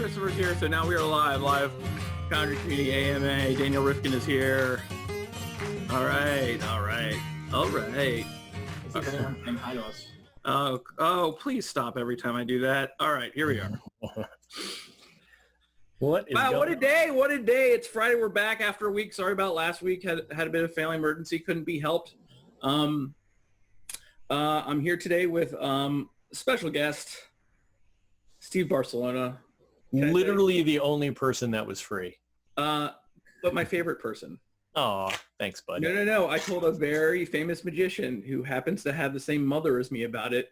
Christopher's here, so now we are live. Conjuror Community AMA. Daniel Rifkin is here. All right. And hi to us. Oh, please stop every time I do that. All right, here we are. What a day. It's Friday. We're back after a week. Sorry about last week. Had a bit of family emergency. Couldn't be helped. I'm here today with special guest, Steve Barcellona. Literally the only person that was free. But my favorite person. Oh, thanks, bud. No. I told a very famous magician who happens to have the same mother as me about it.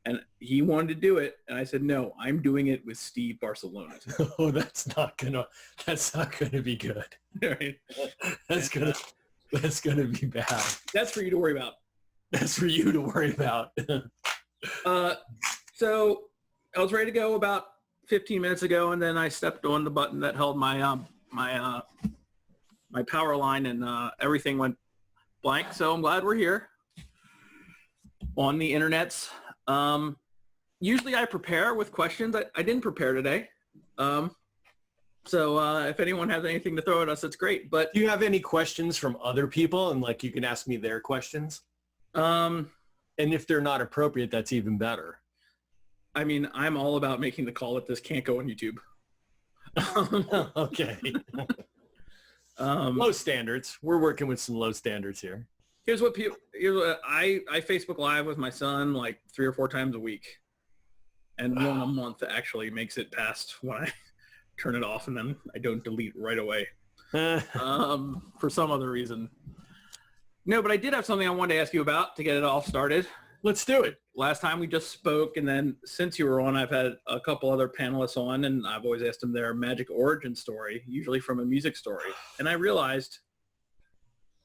And he wanted to do it. And I said, no, I'm doing it with Steve Barcellona. Oh, that's not gonna be good. Right. That's gonna be bad. That's for you to worry about. That's for you to worry about. So I was ready to go about 15 minutes ago, and then I stepped on the button that held my my power line, and everything went blank. So I'm glad we're here on the internets. Usually I prepare with questions. I didn't prepare today. So if anyone has anything to throw at us, it's great. But do you have any questions from other people, and like you can ask me their questions? And if they're not appropriate, that's even better. I mean, I'm all about making the call that this can't go on YouTube. Okay. Low standards. We're working with some low standards here. Here's what I Facebook Live with my son like 3 or 4 times a week. And one a month actually makes it past when I turn it off, and then I don't delete right away. For some other reason. No, but I did have something I wanted to ask you about to get it all started. Let's do it. Last time we just spoke, and then since you were on, I've had a couple other panelists on, and I've always asked them their magic origin story, usually from a music story. And I realized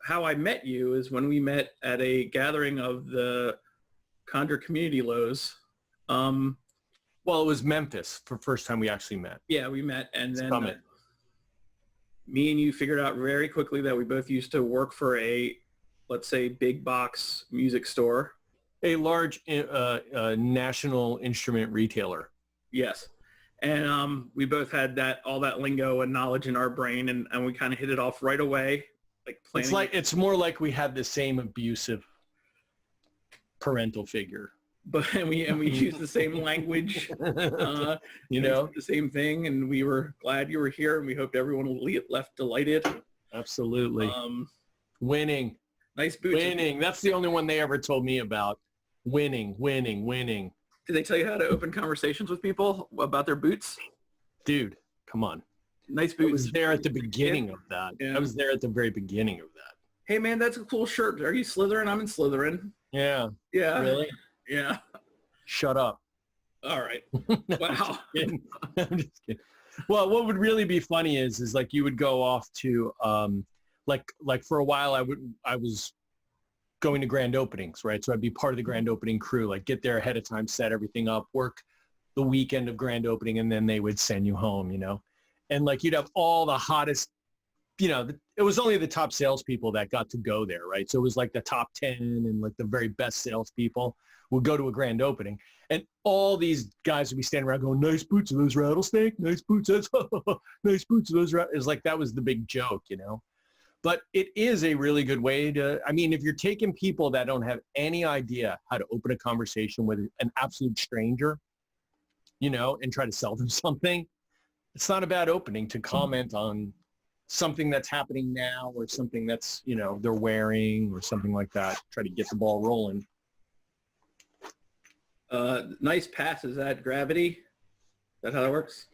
how I met you is when we met at a gathering of the Conjure community lows. Well, it was Memphis for the first time we actually met. Yeah, we met, and then me and you figured out very quickly that we both used to work for a, let's say, big box music store. A large national instrument retailer. Yes. And we both had all that lingo and knowledge in our brain, and we kind of hit it off right away. Like planning. It's more like we had the same abusive parental figure. But we use the same language, the same thing, and we were glad you were here, and we hoped everyone left delighted. Absolutely. Winning. Nice boots. Winning. That's the only one they ever told me about. Winning. Did they tell you how to open conversations with people about their boots? Dude, come on. Nice boots. I was there at the beginning of that. Yeah. I was there at the very beginning of that. Hey, man, that's a cool shirt. Are you Slytherin? I'm in Slytherin. Yeah. Yeah. Really? Yeah. Shut up. All right. Wow. I'm just kidding. Well, what would really be funny is like you would go off to like for a while I was going to grand openings, right? So I'd be part of the grand opening crew, like get there ahead of time, set everything up, work the weekend of grand opening, and then they would send you home, And like you'd have all the hottest, it was only the top salespeople that got to go there, right? So it was like the top 10 and like the very best salespeople would go to a grand opening. And all these guys would be standing around going, nice boots, are those rattlesnake? Nice boots, nice boots, are those It's like that was the big joke, But it is a really good way to, if you're taking people that don't have any idea how to open a conversation with an absolute stranger, and try to sell them something, it's not a bad opening to comment on something that's happening now or something that's, they're wearing or something like that. Try to get the ball rolling. Nice pass. Is that gravity? Is that how that works?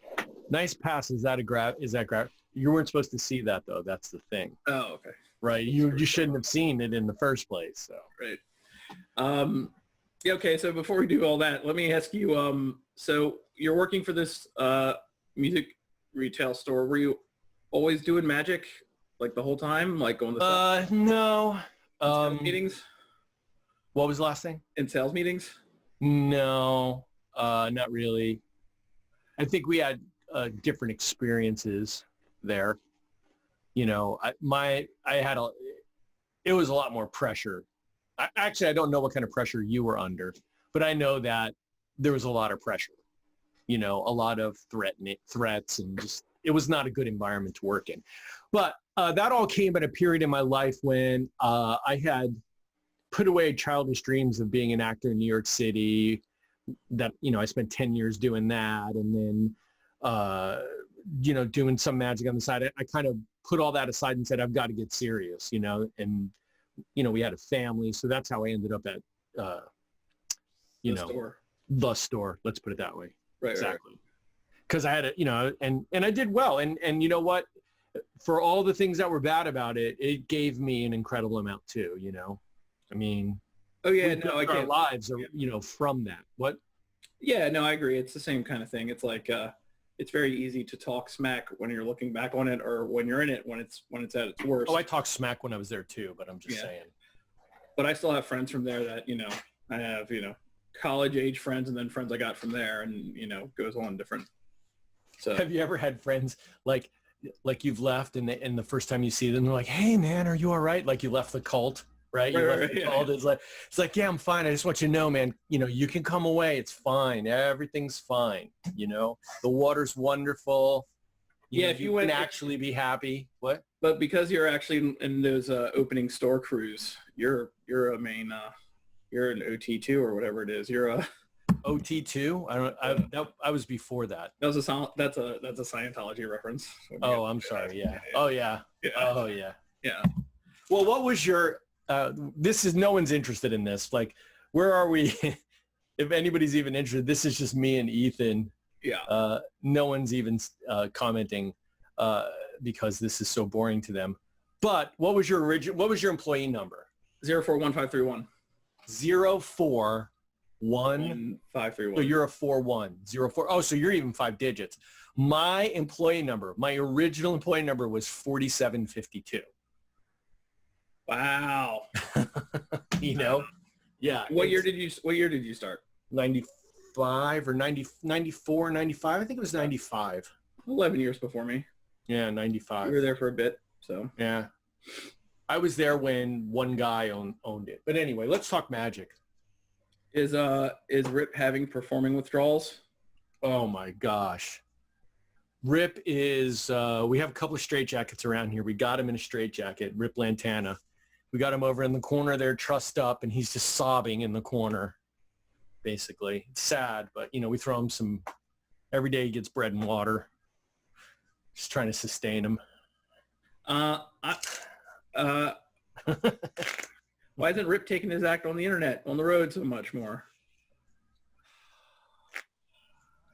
Nice pass. Is that gravity? You weren't supposed to see that, though. That's the thing. Oh, okay. Right. You shouldn't have seen it in the first place. So. Right. Yeah, okay. So before we do all that, let me ask you, so you're working for this music retail store. Were you always doing magic like the whole time? Like going to no. Sales meetings? What was the last thing? In sales meetings? No, not really. I think we had different experiences there. It was a lot more pressure. I don't know what kind of pressure you were under, but I know that there was a lot of pressure. a lot of threats, and just, it was not a good environment to work in. But that all came at a period in my life when I had put away childish dreams of being an actor in New York City. That, I spent 10 years doing that. And then, doing some magic on the side. I kind of put all that aside and said, I've got to get serious, and, we had a family. So that's how I ended up at, the store. Let's put it that way. Right. Exactly. Because I had and I did well. And you know what? For all the things that were bad about it, it gave me an incredible amount too, I mean, oh yeah, no, I our can't. lives are, from that. What? Yeah, no, I agree. It's the same kind of thing. It's like it's very easy to talk smack when you're looking back on it, or when you're in it, when it's at its worst. Oh, I talked smack when I was there too, but I'm just saying. But I still have friends from there that, I have, college age friends, and then friends I got from there, and, goes on different. So have you ever had friends like you've left and the first time you see them, they're like, hey man, are you all right? Like you left the cult. Right. You left the cult. It's like, yeah, I'm fine. I just want you to know, man, you can come away. It's fine. Everything's fine. The water's wonderful. If you can actually be happy. What? But because you're actually in those opening store crews, you're a main, you're an OT2 or whatever it is. You're a OT2. I was before that. That's a Scientology reference. Oh, I'm sorry. Yeah. Oh yeah. Oh yeah. Yeah. Well, what was your, this is, no one's interested in this. Like, where are we? If anybody's even interested, this is just me and Ethan. Yeah. No one's even commenting because this is so boring to them. But what was your employee number? 041531. 0411531. So you're a 41. 04. Oh, so you're even 5 digits. My original employee number was 4752. Wow. Yeah. What year did you start? 95 or 90, 94, 95. I think it was 95. 11 years before me. Yeah, 95. You were there for a bit, so. Yeah. I was there when one guy owned it. But anyway, let's talk magic. Is Rip having performing withdrawals? Oh my gosh. Rip is, we have a couple of straitjackets around here. We got him in a straitjacket, Rip Lantana. We got him over in the corner there, trussed up, and he's just sobbing in the corner, basically. It's sad, but, we throw him some, every day he gets bread and water. Just trying to sustain him. Why isn't Rip taking his act on the internet, on the road so much more?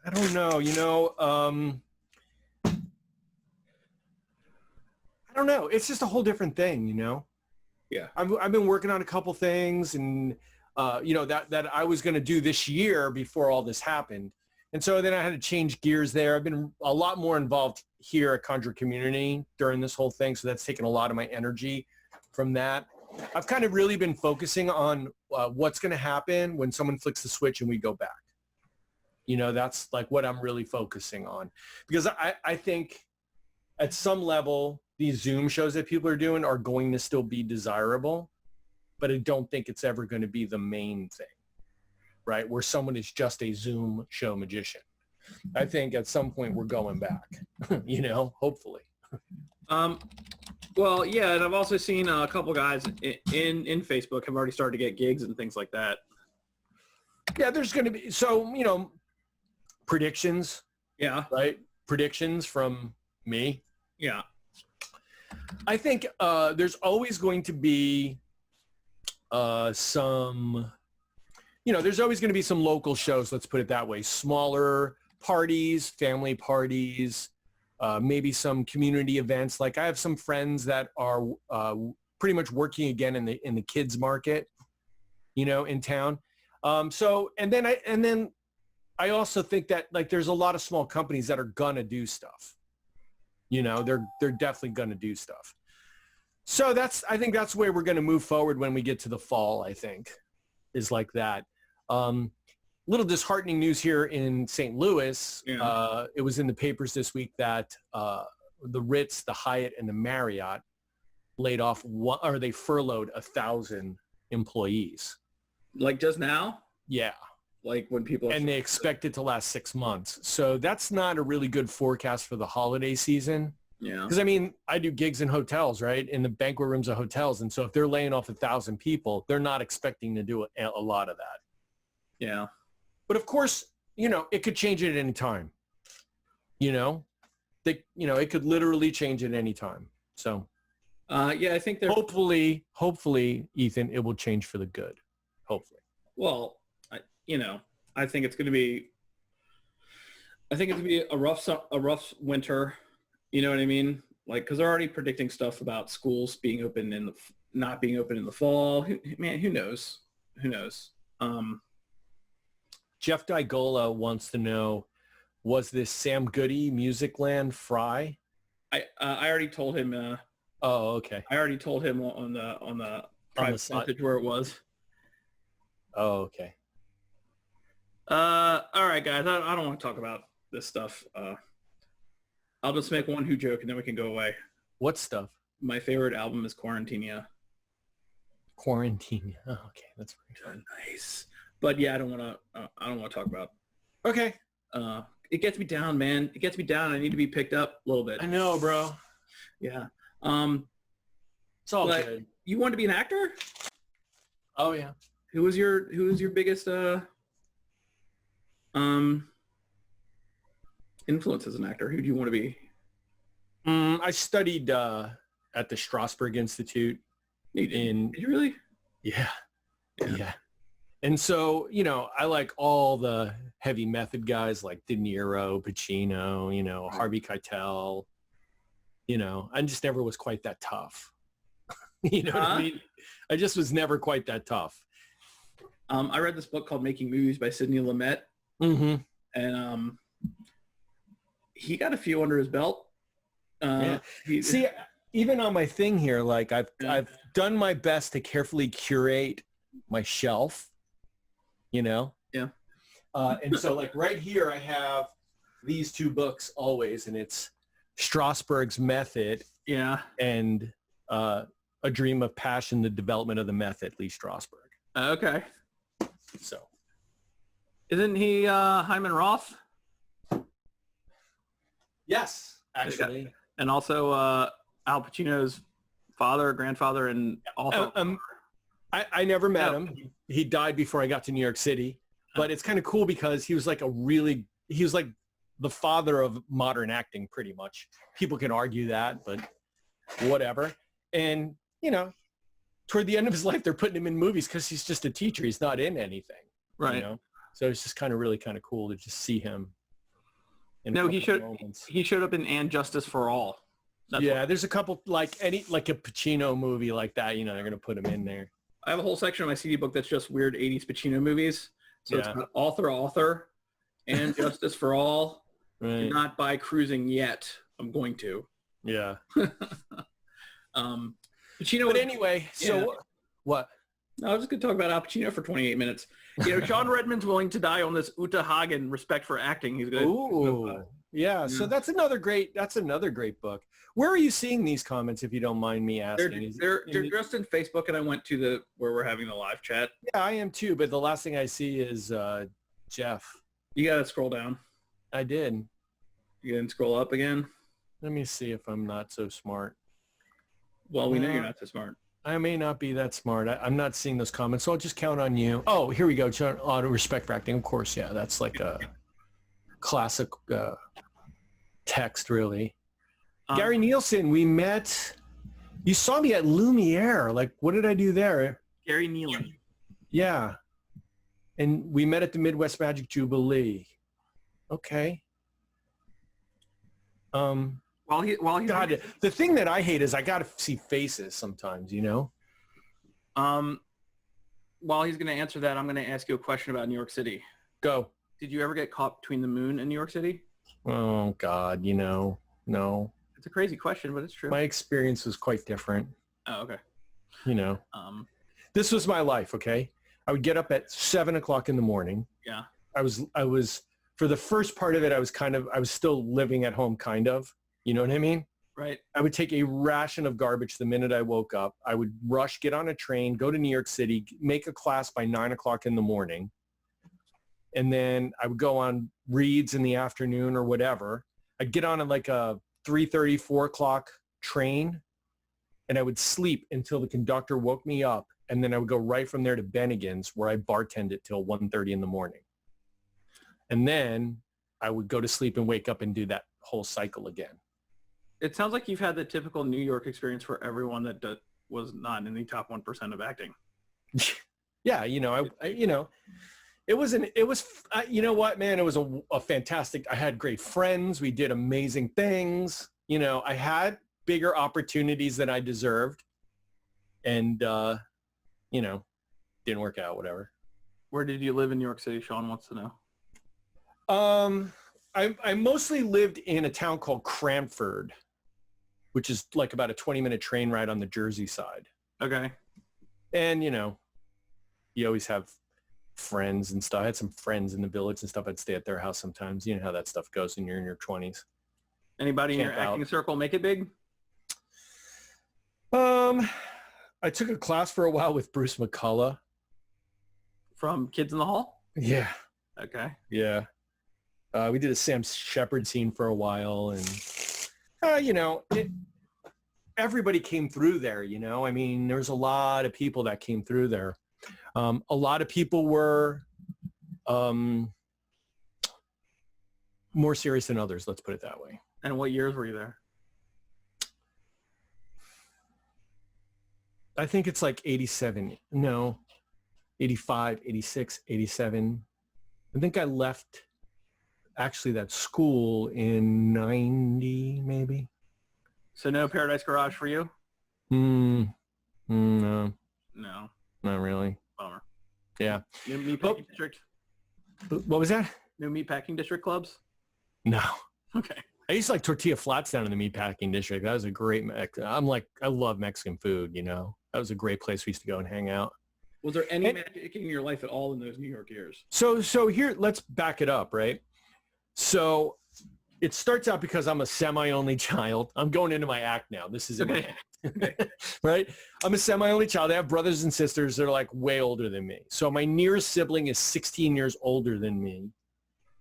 I don't know. I don't know. It's just a whole different thing, Yeah. I've been working on a couple things, and that I was going to do this year before all this happened. And so then I had to change gears there. I've been a lot more involved here at Conjure Community during this whole thing. So that's taken a lot of my energy from that. I've kind of really been focusing on what's going to happen when someone flicks the switch and we go back. That's like what I'm really focusing on, because I think at some level, these Zoom shows that people are doing are going to still be desirable, but I don't think it's ever going to be the main thing, right? Where someone is just a Zoom show magician. I think at some point we're going back, hopefully. Well, yeah, and I've also seen a couple guys in Facebook have already started to get gigs and things like that. Yeah, there's going to be, so, predictions. Yeah. Right? Predictions from me. Yeah. I think there's always going to be some, there's always going to be some local shows, let's put it that way, smaller parties, family parties, maybe some community events. Like I have some friends that are pretty much working again in the kids market, in town. And then I also think that like there's a lot of small companies that are gonna do stuff. They're definitely gonna do stuff. So I think that's where we're gonna move forward when we get to the fall, I think, is like that. Little disheartening news here in St. Louis. Yeah. It was in the papers this week that the Ritz, the Hyatt, and the Marriott they furloughed 1,000 employees. Like just now? Yeah. like when people and they expect it to last 6 months. So that's not a really good forecast for the holiday season. Yeah. Because, I mean, I do gigs in hotels, right? In the banquet rooms of hotels. And so if they're laying off 1,000 people, they're not expecting to do a lot of that. Yeah. But of course, it could change at any time. It could literally change at any time. So Yeah, I think they're hopefully, Ethan, it will change for the good. Hopefully. well, I think it's going to be a rough winter. You know what I mean? Like, because they're already predicting stuff about schools being open not being open in the fall. Who knows? Who knows? Jeff Digola wants to know, was this Sam Goody Musicland Fry? I already told him. Oh, okay. I already told him on the private message where it was. Oh, okay. All right, guys. I don't want to talk about this stuff. I'll just make one who joke and then we can go away. What stuff? My favorite album is Quarantinia. Quarantine. Oh, okay, that's pretty fun. Nice. But yeah, I don't want to talk about. Okay. It gets me down, man. It gets me down. I need to be picked up a little bit. I know, bro. Yeah. It's all good. You wanted to be an actor? Oh yeah. Who was your biggest influence as an actor? Who do you want to be? I studied at the Strasberg Institute. Did you really? Yeah. And so, I like all the heavy method guys like De Niro, Pacino, Harvey Keitel. I just never was quite that tough. You know what I mean? I just was never quite that tough. I read this book called Making Movies by Sidney Lumet. Mm-hmm. And he got a few under his belt. See, even on my thing here, like I've done my best to carefully curate my shelf, Yeah. And so like right here, I have these two books always, and it's Strasberg's Method. Yeah. And A Dream of Passion, The Development of the Method, Lee Strasberg. Okay. So. Isn't he Hyman Roth? Yes, actually. And also Al Pacino's father, grandfather, and also. I never met him. He died before I got to New York City. But it's kind of cool because he was like the father of modern acting, pretty much. People can argue that, but whatever. And, toward the end of his life, they're putting him in movies because he's just a teacher. He's not in anything. Right. So it's just really kind of cool to just see him. No, he showed up in And Justice for All. There's a couple, like a Pacino movie like that, they're going to put him in there. I have a whole section of my CD book that's just weird 80s Pacino movies. So it's got author, And Justice for All. Right. Do not buy Cruising yet. I'm going to. Yeah. Pacino. But anyway, so what? I was just going to talk about Al Pacino for 28 minutes. John Redmond's willing to die on this Uta Hagen respect for acting. He's good. Ooh. Yeah. So that's another great book. Where are you seeing these comments, if you don't mind me asking? They're just in Facebook, and I went to where we're having the live chat. Yeah, I am too. But the last thing I see is Jeff. You got to scroll down. I did. You didn't scroll up again? Let me see if I'm not so smart. Well, we know you're not so smart. I may not be that smart. I'm not seeing those comments, so I'll just count on you. Oh, here we go. Auto respect for acting. Of course, yeah. That's like a classic text, really. Gary Nielsen, we met. You saw me at Lumiere. Like, what did I do there? Gary Nealon. Yeah. And we met at the Midwest Magic Jubilee. Okay. While he's God, the thing that I hate is I got to see faces sometimes, While he's going to answer that, I'm going to ask you a question about New York City. Go. Did you ever get caught between the moon and New York City? Oh, God, no. It's a crazy question, but it's true. My experience was quite different. Oh, okay. This was my life, okay? I would get up at 7 o'clock in the morning. Yeah. I was for the first part of it, I was still living at home, kind of. You know what I mean? Right. I would take a ration of garbage the minute I woke up. I would rush, get on a train, go to New York City, make a class by 9 o'clock in the morning. and then I would go on reads in the afternoon or whatever. I'd get on like a 3:30, 4 o'clock train, and I would sleep until the conductor woke me up, and then I would go right from there to Bennigan's, where I bartended till 1:30 in the morning. And then I would go to sleep and wake up and do that whole cycle again. It sounds like you've had the typical New York experience for everyone that was not in the top 1% of acting. Yeah, you know, you know what, man, it was a fantastic, I had great friends. We did amazing things. You know, I had bigger opportunities than I deserved. And, you know, didn't work out, whatever. Where did you live in New York City? Sean wants to know. I mostly lived in a town called Cranford, which is like about a 20-minute train ride on the Jersey side. Okay. And, you know, you always have friends and stuff. I had some friends in the village and stuff. I'd stay at their house sometimes. You know how that stuff goes when you're in your 20s. Anybody in your acting circle make it big? I took a class for a while with Bruce McCullough. From Kids in the Hall? Yeah. Okay. Yeah. We did a Sam Shepard scene for a while, and, you know, everybody came through there, you know. I mean, there's a lot of people that came through there. A lot of people were more serious than others, let's put it that way. And what years were you there? I think it's like 87. No, 85, 86, 87. I think I left actually that school in 90 maybe. So no Paradise Garage for you? No. No. Not really. Bummer. Yeah. New meatpacking district? What was that? New meatpacking district clubs? No. Okay. I used to like tortilla flats down in the meatpacking district. That was a great, I love Mexican food, you know. That was a great place we used to go and hang out. Was there any magic in your life at all in those New York years? So here, let's back it up, right? So it starts out because I'm a semi-only child. I'm going into my act now. This is my act, right? I'm a semi-only child. I have brothers and sisters that are like way older than me. So my nearest sibling is 16 years older than me.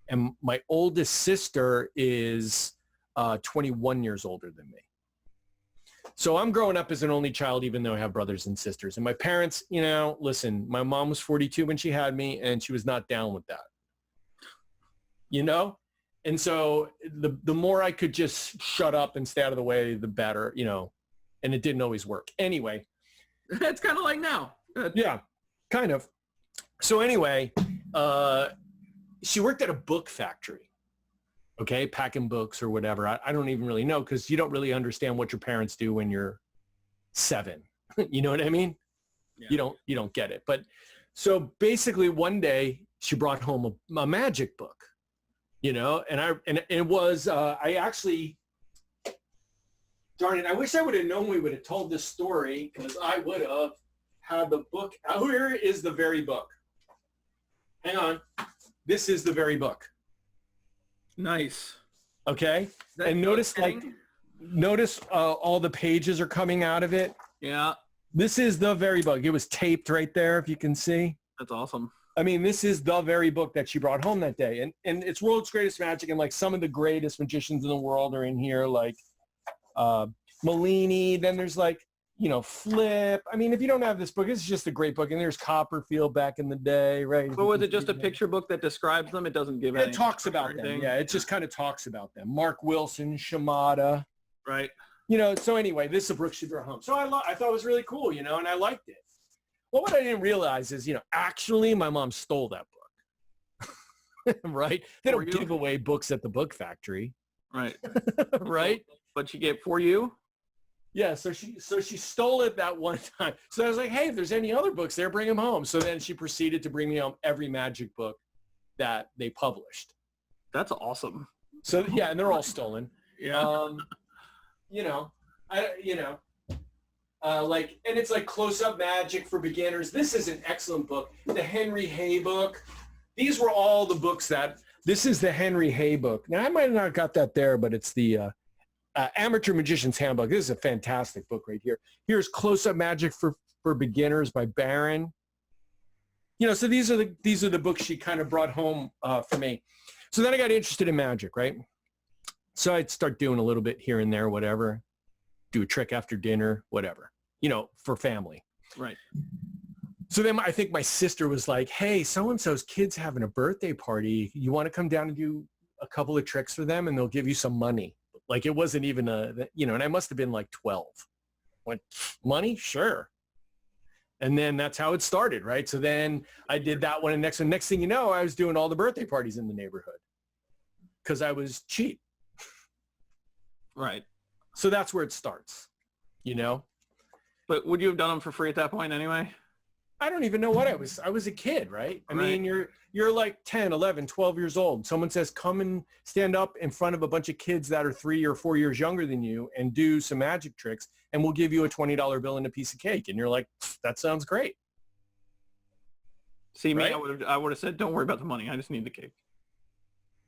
And my oldest sister is 21 years older than me. So I'm growing up as an only child, even though I have brothers and sisters. And my parents, you know, listen, my mom was 42 when she had me, and she was not down with that. You know? And so the more I could just shut up and stay out of the way, the better, you know, and it didn't always work. Anyway. It's kind of like now. Yeah, kind of. So anyway, she worked at a book factory, okay, packing books or whatever. I don't even really know, because you don't really understand what your parents do when you're 7. You know what I mean? Yeah. You don't get it. But so basically one day she brought home a magic book. You know, and it was, I actually, darn it, I wish I would have known we would have told this story, because I would have had the book. Here is the very book. Hang on. This is the very book. Nice. Okay. And notice all the pages are coming out of it. Yeah. This is the very book. It was taped right there, if you can see. That's awesome. I mean, this is the very book that she brought home that day. And it's World's Greatest Magic, and like some of the greatest magicians in the world are in here, like Malini. Then there's like, you know, Flip. I mean, if you don't have this book, it's just a great book. And there's Copperfield back in the day, right? But was it just a picture book that describes them? It doesn't give It talks about them. Yeah, it just kind of talks about them. Mark Wilson, Shimada. Right. You know, so anyway, this is a book she brought home. So I thought it was really cool, you know, and I liked it. Well, what I didn't realize is, you know, actually my mom stole that book, right? They don't give away books at the book factory. Right. Right. But she gave for you? Yeah. So she stole it that one time. So I was like, hey, if there's any other books there, bring them home. So then she proceeded to bring me home every magic book that they published. That's awesome. So yeah. And they're all stolen. Yeah. You know, and it's like Close-Up Magic for Beginners. This is an excellent book. The Henry Hay book. These were all the books this is the Henry Hay book. Now, I might have not got that there, but it's the Amateur Magician's Handbook. This is a fantastic book right here. Here's Close-Up Magic for Beginners by Barron. you know, so these are the books she kind of brought home for me. So then I got interested in magic, right? So I'd start doing a little bit here and there, whatever, do a trick after dinner, whatever, you know, for family. Right. So then I think my sister was like, hey, so-and-so's kid's having a birthday party. You want to come down and do a couple of tricks for them and they'll give you some money. Like it wasn't even you know, and I must have been like 12. Went, money? Sure. And then that's how it started, right? So then I did that one and next thing you know, I was doing all the birthday parties in the neighborhood because I was cheap. Right. So that's where it starts, you know? But would you have done them for free at that point anyway? I don't even know what I was a kid, right? I mean, you're like 10, 11, 12 years old. Someone says, come and stand up in front of a bunch of kids that are 3 or 4 years younger than you and do some magic tricks, and we'll give you a $20 bill and a piece of cake. And you're like, that sounds great. See, me, right? I would have said, don't worry about the money. I just need the cake.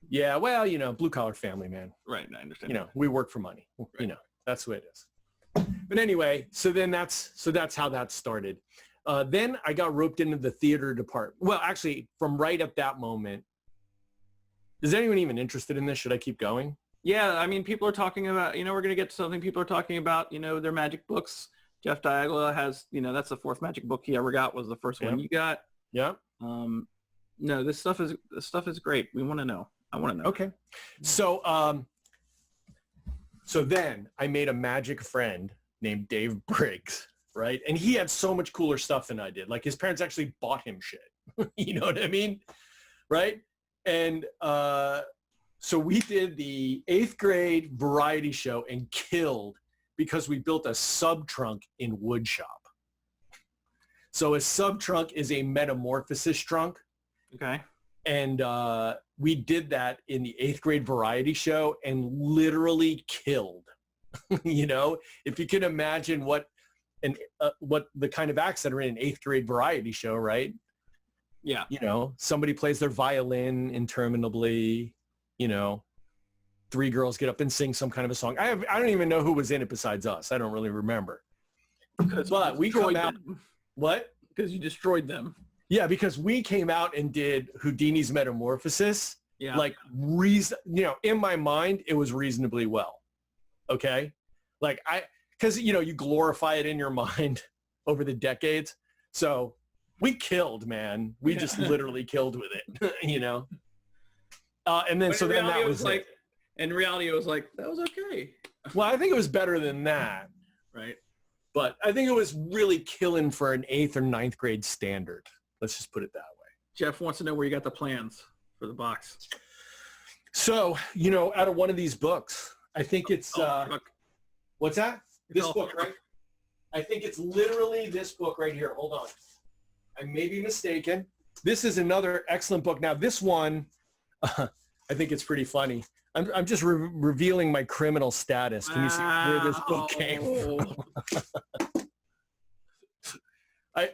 Yeah, well, you know, blue collar family, man. Right, I understand. You know, we work for money. Right. You know, that's the way it is. But anyway, so that's how that started. Then I got roped into the theater department. Well, actually, from right at that moment, is anyone even interested in this? Should I keep going? Yeah, I mean, people are talking about, you know, we're going to get to something. People are talking about, you know, their magic books. Jeff Diagla has, you know, that's the fourth magic book he ever got, was the first one you got. Yeah. No, this stuff is great. We want to know. I want to know. Okay. So, so then I made a magic friend named Dave Briggs, right? And he had so much cooler stuff than I did. Like his parents actually bought him shit. You know what I mean? Right? And so we did the 8th grade variety show and killed because we built a sub trunk in wood shop. So a sub trunk is a metamorphosis trunk. Okay. And we did that in the 8th grade variety show and literally killed. You know, if you can imagine what the kind of acts that are in an 8th grade variety show, right? Yeah. You know, somebody plays their violin interminably, you know, 3 girls get up and sing some kind of a song. I don't even know who was in it besides us. I don't really remember. But we come out. What? Because you destroyed them. Yeah, because we came out and did Houdini's Metamorphosis. Yeah. Like, you know, in my mind, it was reasonably well. Okay? Like, because, you know, you glorify it in your mind over the decades. So we killed, man. We just literally killed with it, you know? And then, so then that was like, in reality, it was like, that was okay. Well, I think it was better than that. Right. But I think it was really killing for an 8th or 9th grade standard. Let's just put it that way. Jeff wants to know where you got the plans for the box. So, you know, out of one of these books, I think it's, what's that? This book, right? I think it's literally this book right here. Hold on. I may be mistaken. This is another excellent book. Now, this one, I think it's pretty funny. I'm just revealing my criminal status. Can you see where this book came from?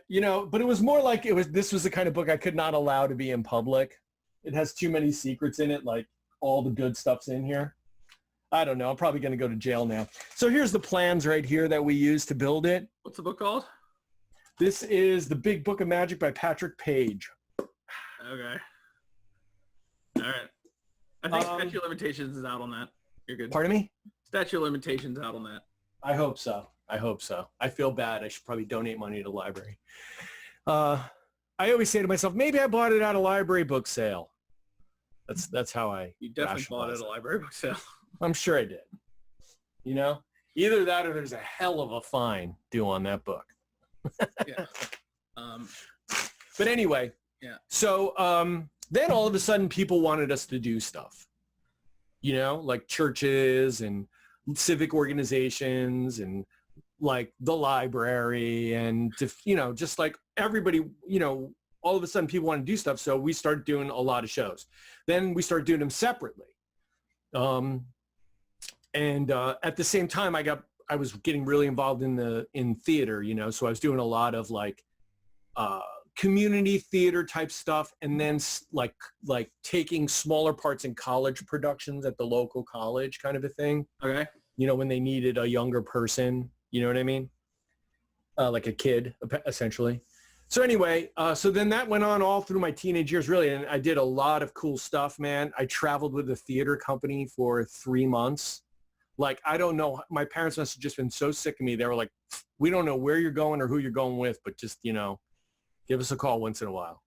You know, but it was more like this was the kind of book I could not allow to be in public. It has too many secrets in it, like all the good stuff's in here. I don't know. I'm probably going to go to jail now. So here's the plans right here that we used to build it. What's the book called? This is The Big Book of Magic by Patrick Page. Okay. All right. I think statute of limitations is out on that. You're good. Pardon me? Statute of limitations out on that. I hope so. I hope so. I feel bad. I should probably donate money to the library. I always say to myself, maybe I bought it at a library book sale. That's how I. You definitely bought it at a library book sale. I'm sure I did. You know, either that or there's a hell of a fine due on that book. Yeah. But anyway. Yeah. So then all of a sudden people wanted us to do stuff. You know, like churches and civic organizations and like the library and, you know, just like everybody, you know, all of a sudden people want to do stuff. So we started doing a lot of shows. Then we started doing them separately. And at the same time, I was getting really involved in theater, you know, so I was doing a lot of like community theater type stuff, and then like taking smaller parts in college productions at the local college kind of a thing. Okay. You know, when they needed a younger person, you know what I mean? Like a kid, essentially. So anyway, so then that went on all through my teenage years, really. And I did a lot of cool stuff, man. I traveled with a theater company for 3 months. Like, I don't know. My parents must have just been so sick of me. They were like, we don't know where you're going or who you're going with, but just, give us a call once in a while.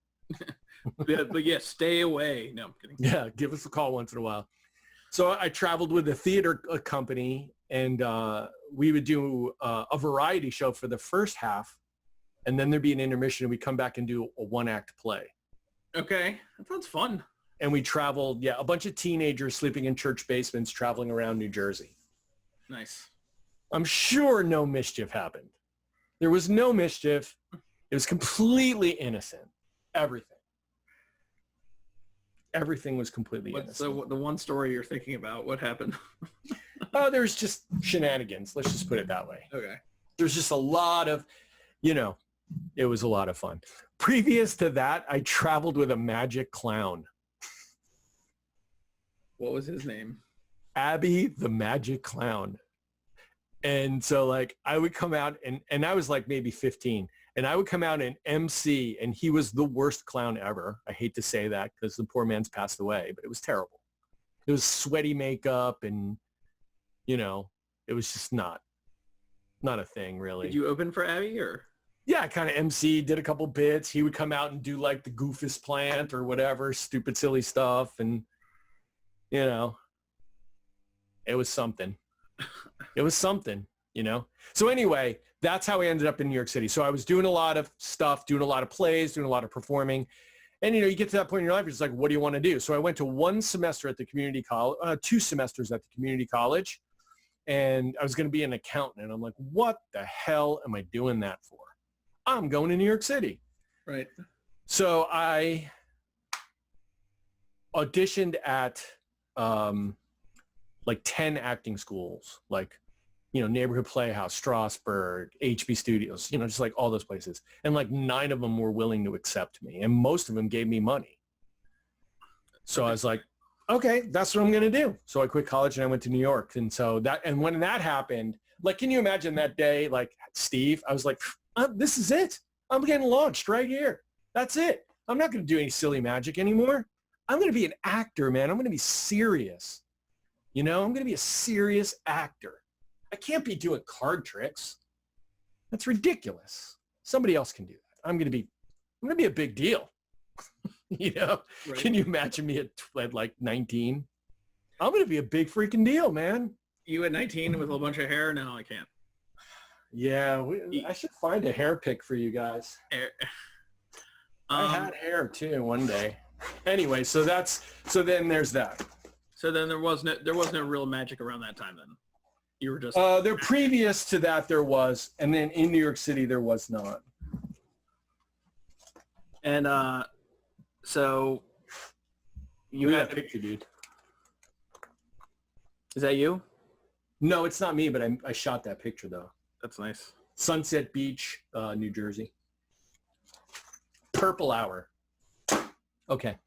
But yeah, stay away. No, I'm kidding. Yeah, give us a call once in a while. So I traveled with a theater company, and we would do a variety show for the first half. And then there'd be an intermission, and we'd come back and do a one-act play. Okay, that sounds fun. And we traveled, a bunch of teenagers sleeping in church basements traveling around New Jersey. Nice. I'm sure no mischief happened. There was no mischief. It was completely innocent. Everything. Everything was completely innocent. So the one story you're thinking about, what happened? Oh, there's just shenanigans. Let's just put it that way. Okay. There's just a lot of, it was a lot of fun. Previous to that, I traveled with a magic clown. What was his name? Abby the Magic Clown. And so like I would come out and I was like maybe 15, and I would come out and MC, and he was the worst clown ever. I hate to say that because the poor man's passed away, but it was terrible. It was sweaty makeup, and it was just not a thing really. Did you open for Abby or? Yeah, I kind of MC, did a couple bits. He would come out and do like the Goofus plant or whatever, stupid, silly stuff. And, it was something. It was something, So anyway, that's how I ended up in New York City. So I was doing a lot of stuff, doing a lot of plays, doing a lot of performing. And, you get to that point in your life, it's like, what do you want to do? So I went to 1 semester at the community college, 2 semesters at the community college. And I was going to be an accountant. And I'm like, what the hell am I doing that for? I'm going to New York City. Right. So I auditioned at like 10 acting schools, like, Neighborhood Playhouse, Strasbourg, HB Studios, just like all those places. And like 9 of them were willing to accept me, and most of them gave me money. So I was like, okay, that's what I'm going to do. So I quit college and I went to New York. And so when that happened, like, can you imagine that day? Like, Steve, I was like, this is it. I'm getting launched right here. That's it. I'm not going to do any silly magic anymore. I'm going to be an actor, man. I'm going to be serious. I'm going to be a serious actor. I can't be doing card tricks. That's ridiculous. Somebody else can do that. I'm going to be a big deal. Right. Can you imagine me at like 19? I'm going to be a big freaking deal, man. You at 19 with a bunch of hair? No, I can't. Yeah, I should find a hair pick for you guys. I had hair too one day. Anyway, so then there's that. So then there was no real magic around that time then. You were just there previous to that there was, and then in New York City there was not. And so you had a picture, dude. Is that you? No, it's not me, but I shot that picture though. That's nice. Sunset Beach, New Jersey. Purple Hour. Okay,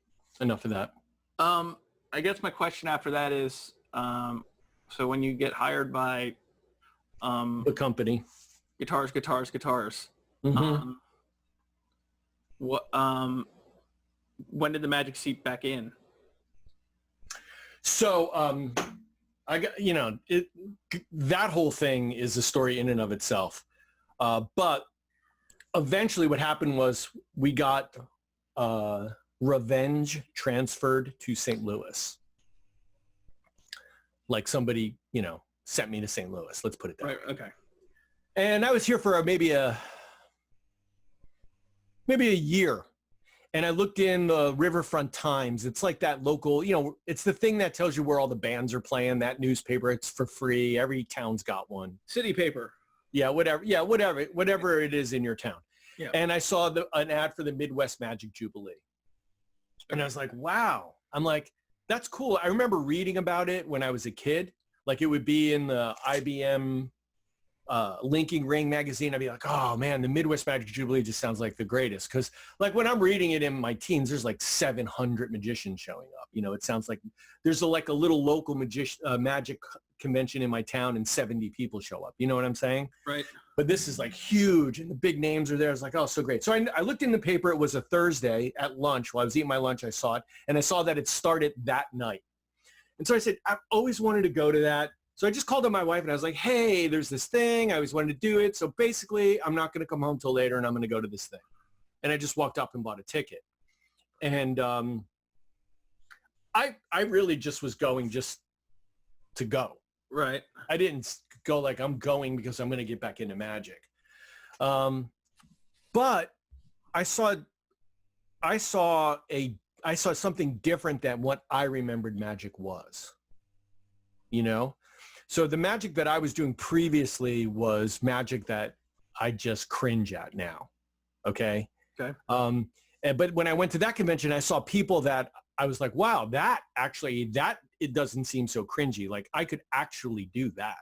enough of that. I guess my question after that is, so when you get hired by the company, guitars, mm-hmm. When did the magic seep back in? So I got, that whole thing is a story in and of itself. But eventually what happened was we got Revenge transferred to St. Louis. Like somebody, sent me to St. Louis. Let's put it that way. Right, okay. And I was here for maybe a year. And I looked in the Riverfront Times. It's like that local, it's the thing that tells you where all the bands are playing, that newspaper. It's for free. Every town's got one. City paper. Yeah, whatever. Yeah, whatever it is in your town. Yeah. And I saw an ad for the Midwest Magic Jubilee. And I was like, wow. I'm like, that's cool. I remember reading about it when I was a kid. Like it would be in the IBM Linking Ring magazine, I'd be like, oh man, the Midwest Magic Jubilee just sounds like the greatest. Because like when I'm reading it in my teens, there's like 700 magicians showing up. You know, it sounds like there's like a little local magic convention in my town and 70 people show up. You know what I'm saying? Right. But this is like huge and the big names are there. I was like, oh, so great. So I looked in the paper. It was a Thursday at lunch. While I was eating my lunch, I saw it. And I saw that it started that night. And so I said, I've always wanted to go to that. So I just called up my wife and I was like, hey, there's this thing. I always wanted to do it. So basically, I'm not going to come home till later and I'm going to go to this thing. And I just walked up and bought a ticket. And I really just was going just to go. Right. I didn't go like I'm going because I'm going to get back into magic. But I saw something different than what I remembered magic was, you know? So the magic that I was doing previously was magic that I just cringe at now. Okay. Okay. But when I went to that convention, I saw people that I was like, wow, it doesn't seem so cringy. Like I could actually do that.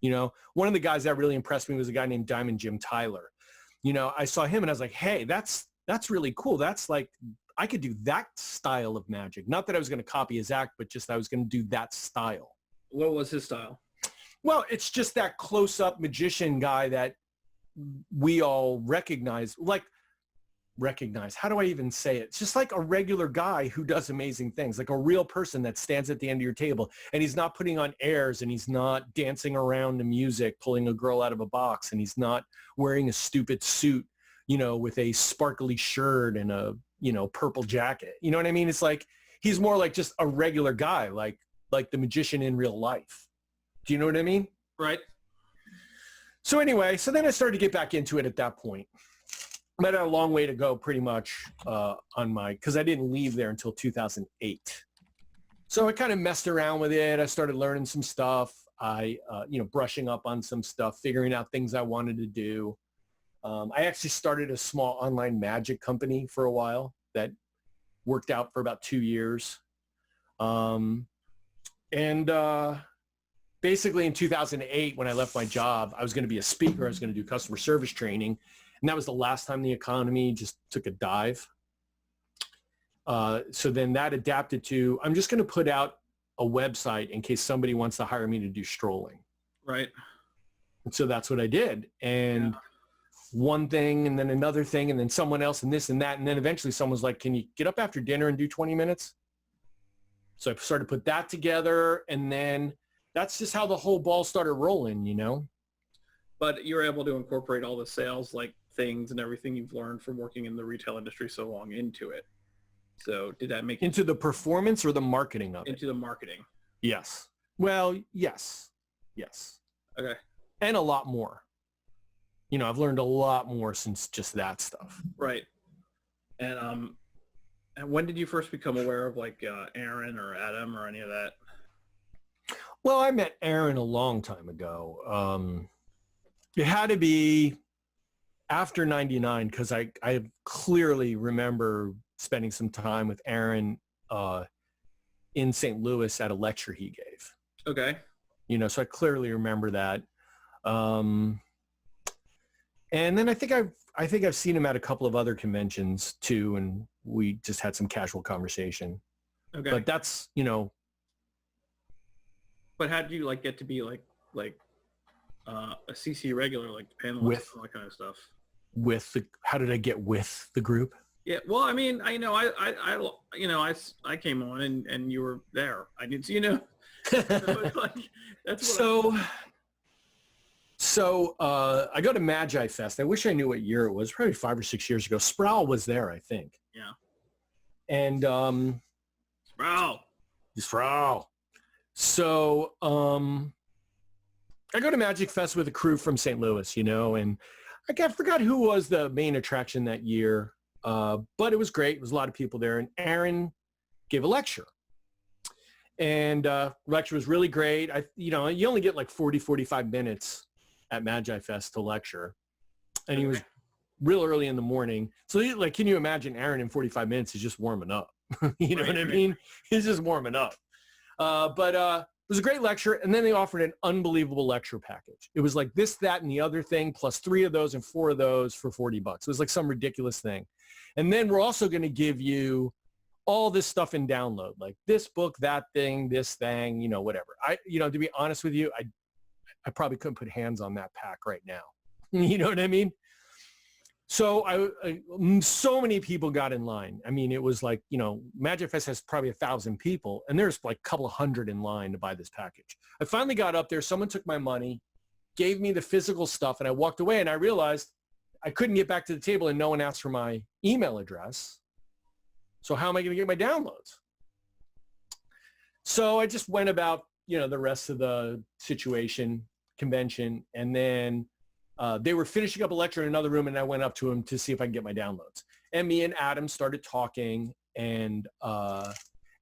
You know, one of the guys that really impressed me was a guy named Diamond Jim Tyler. You know, I saw him and I was like, hey, that's really cool. That's like, I could do that style of magic. Not that I was going to copy his act, but just that I was going to do that style. What was his style? Well, it's just that close-up magician guy that we all recognize. How do I even say it? It's just like a regular guy who does amazing things, like a real person that stands at the end of your table and he's not putting on airs and he's not dancing around to music, pulling a girl out of a box, and he's not wearing a stupid suit, you know, with a sparkly shirt and a, you know, purple jacket. You know what I mean? It's like, he's more like just a regular guy, like the magician in real life. Do you know what I mean? Right. So anyway, so then I started to get back into it at that point. I had a long way to go pretty much because I didn't leave there until 2008. So I kind of messed around with it. I started learning some stuff. Brushing up on some stuff, figuring out things I wanted to do. I actually started a small online magic company for a while that worked out for about 2 years. Basically in 2008, when I left my job, I was going to be a speaker. I was going to do customer service training. And that was the last time the economy just took a dive. So then that adapted to, I'm just going to put out a website in case somebody wants to hire me to do strolling. Right. And so that's what I did. And one thing and then another thing and then someone else and this and that. And then eventually someone's like, can you get up after dinner and do 20 minutes? So I started to put that together. And then that's just how the whole ball started rolling, you know? But you're able to incorporate all the sales like things and everything you've learned from working in the retail industry so long into it. So did that make into the performance or the marketing of it? Into the marketing. Yes. Well, yes. Yes. Okay. And a lot more. You know, I've learned a lot more since just that stuff. Right. And when did you first become aware of like Aaron or Adam or any of that? Well, I met Aaron a long time ago. It had to be after 99 because I clearly remember spending some time with Aaron in St. Louis at a lecture he gave. Okay. You know, so I clearly remember that. And then I think I've seen him at a couple of other conventions too, and we just had some casual conversation. Okay. But that's, you know. But how did you like get to be like a CC regular, like the panelist with and all that kind of stuff? How did I get with the group? Yeah, well, I mean, I came on and you were there. I didn't see, you know. So I go to Magi Fest. I wish I knew what year it was. Probably 5 or 6 years ago. Sproul was there, I think. Yeah. And Sproul. So I go to Magic Fest with a crew from St. Louis, you know, and I forgot who was the main attraction that year, but it was great. It was a lot of people there, and Aaron gave a lecture. And lecture was really great. You only get like 40, 45 minutes at Magi Fest to lecture. And he was real early in the morning. So can you imagine Aaron in 45 minutes is just warming up? You know what I mean? He's just warming up. But was a great lecture. And then they offered an unbelievable lecture package. It was like this, that, and the other thing, plus 3 of those and 4 of those for $40. It was like some ridiculous thing. And then we're also going to give you all this stuff in download, like this book, that thing, this thing, you know, whatever. To be honest with you, I probably couldn't put hands on that pack right now. You know what I mean? So so many people got in line. I mean, it was like, Magic Fest has probably 1,000 people, and there's like a couple of hundred in line to buy this package. I finally got up there. Someone took my money, gave me the physical stuff, and I walked away, and I realized I couldn't get back to the table, and no one asked for my email address. So how am I going to get my downloads? So I just went about, the rest of the convention, and then they were finishing up a lecture in another room, and I went up to him to see if I could get my downloads. And me and Adam started talking, and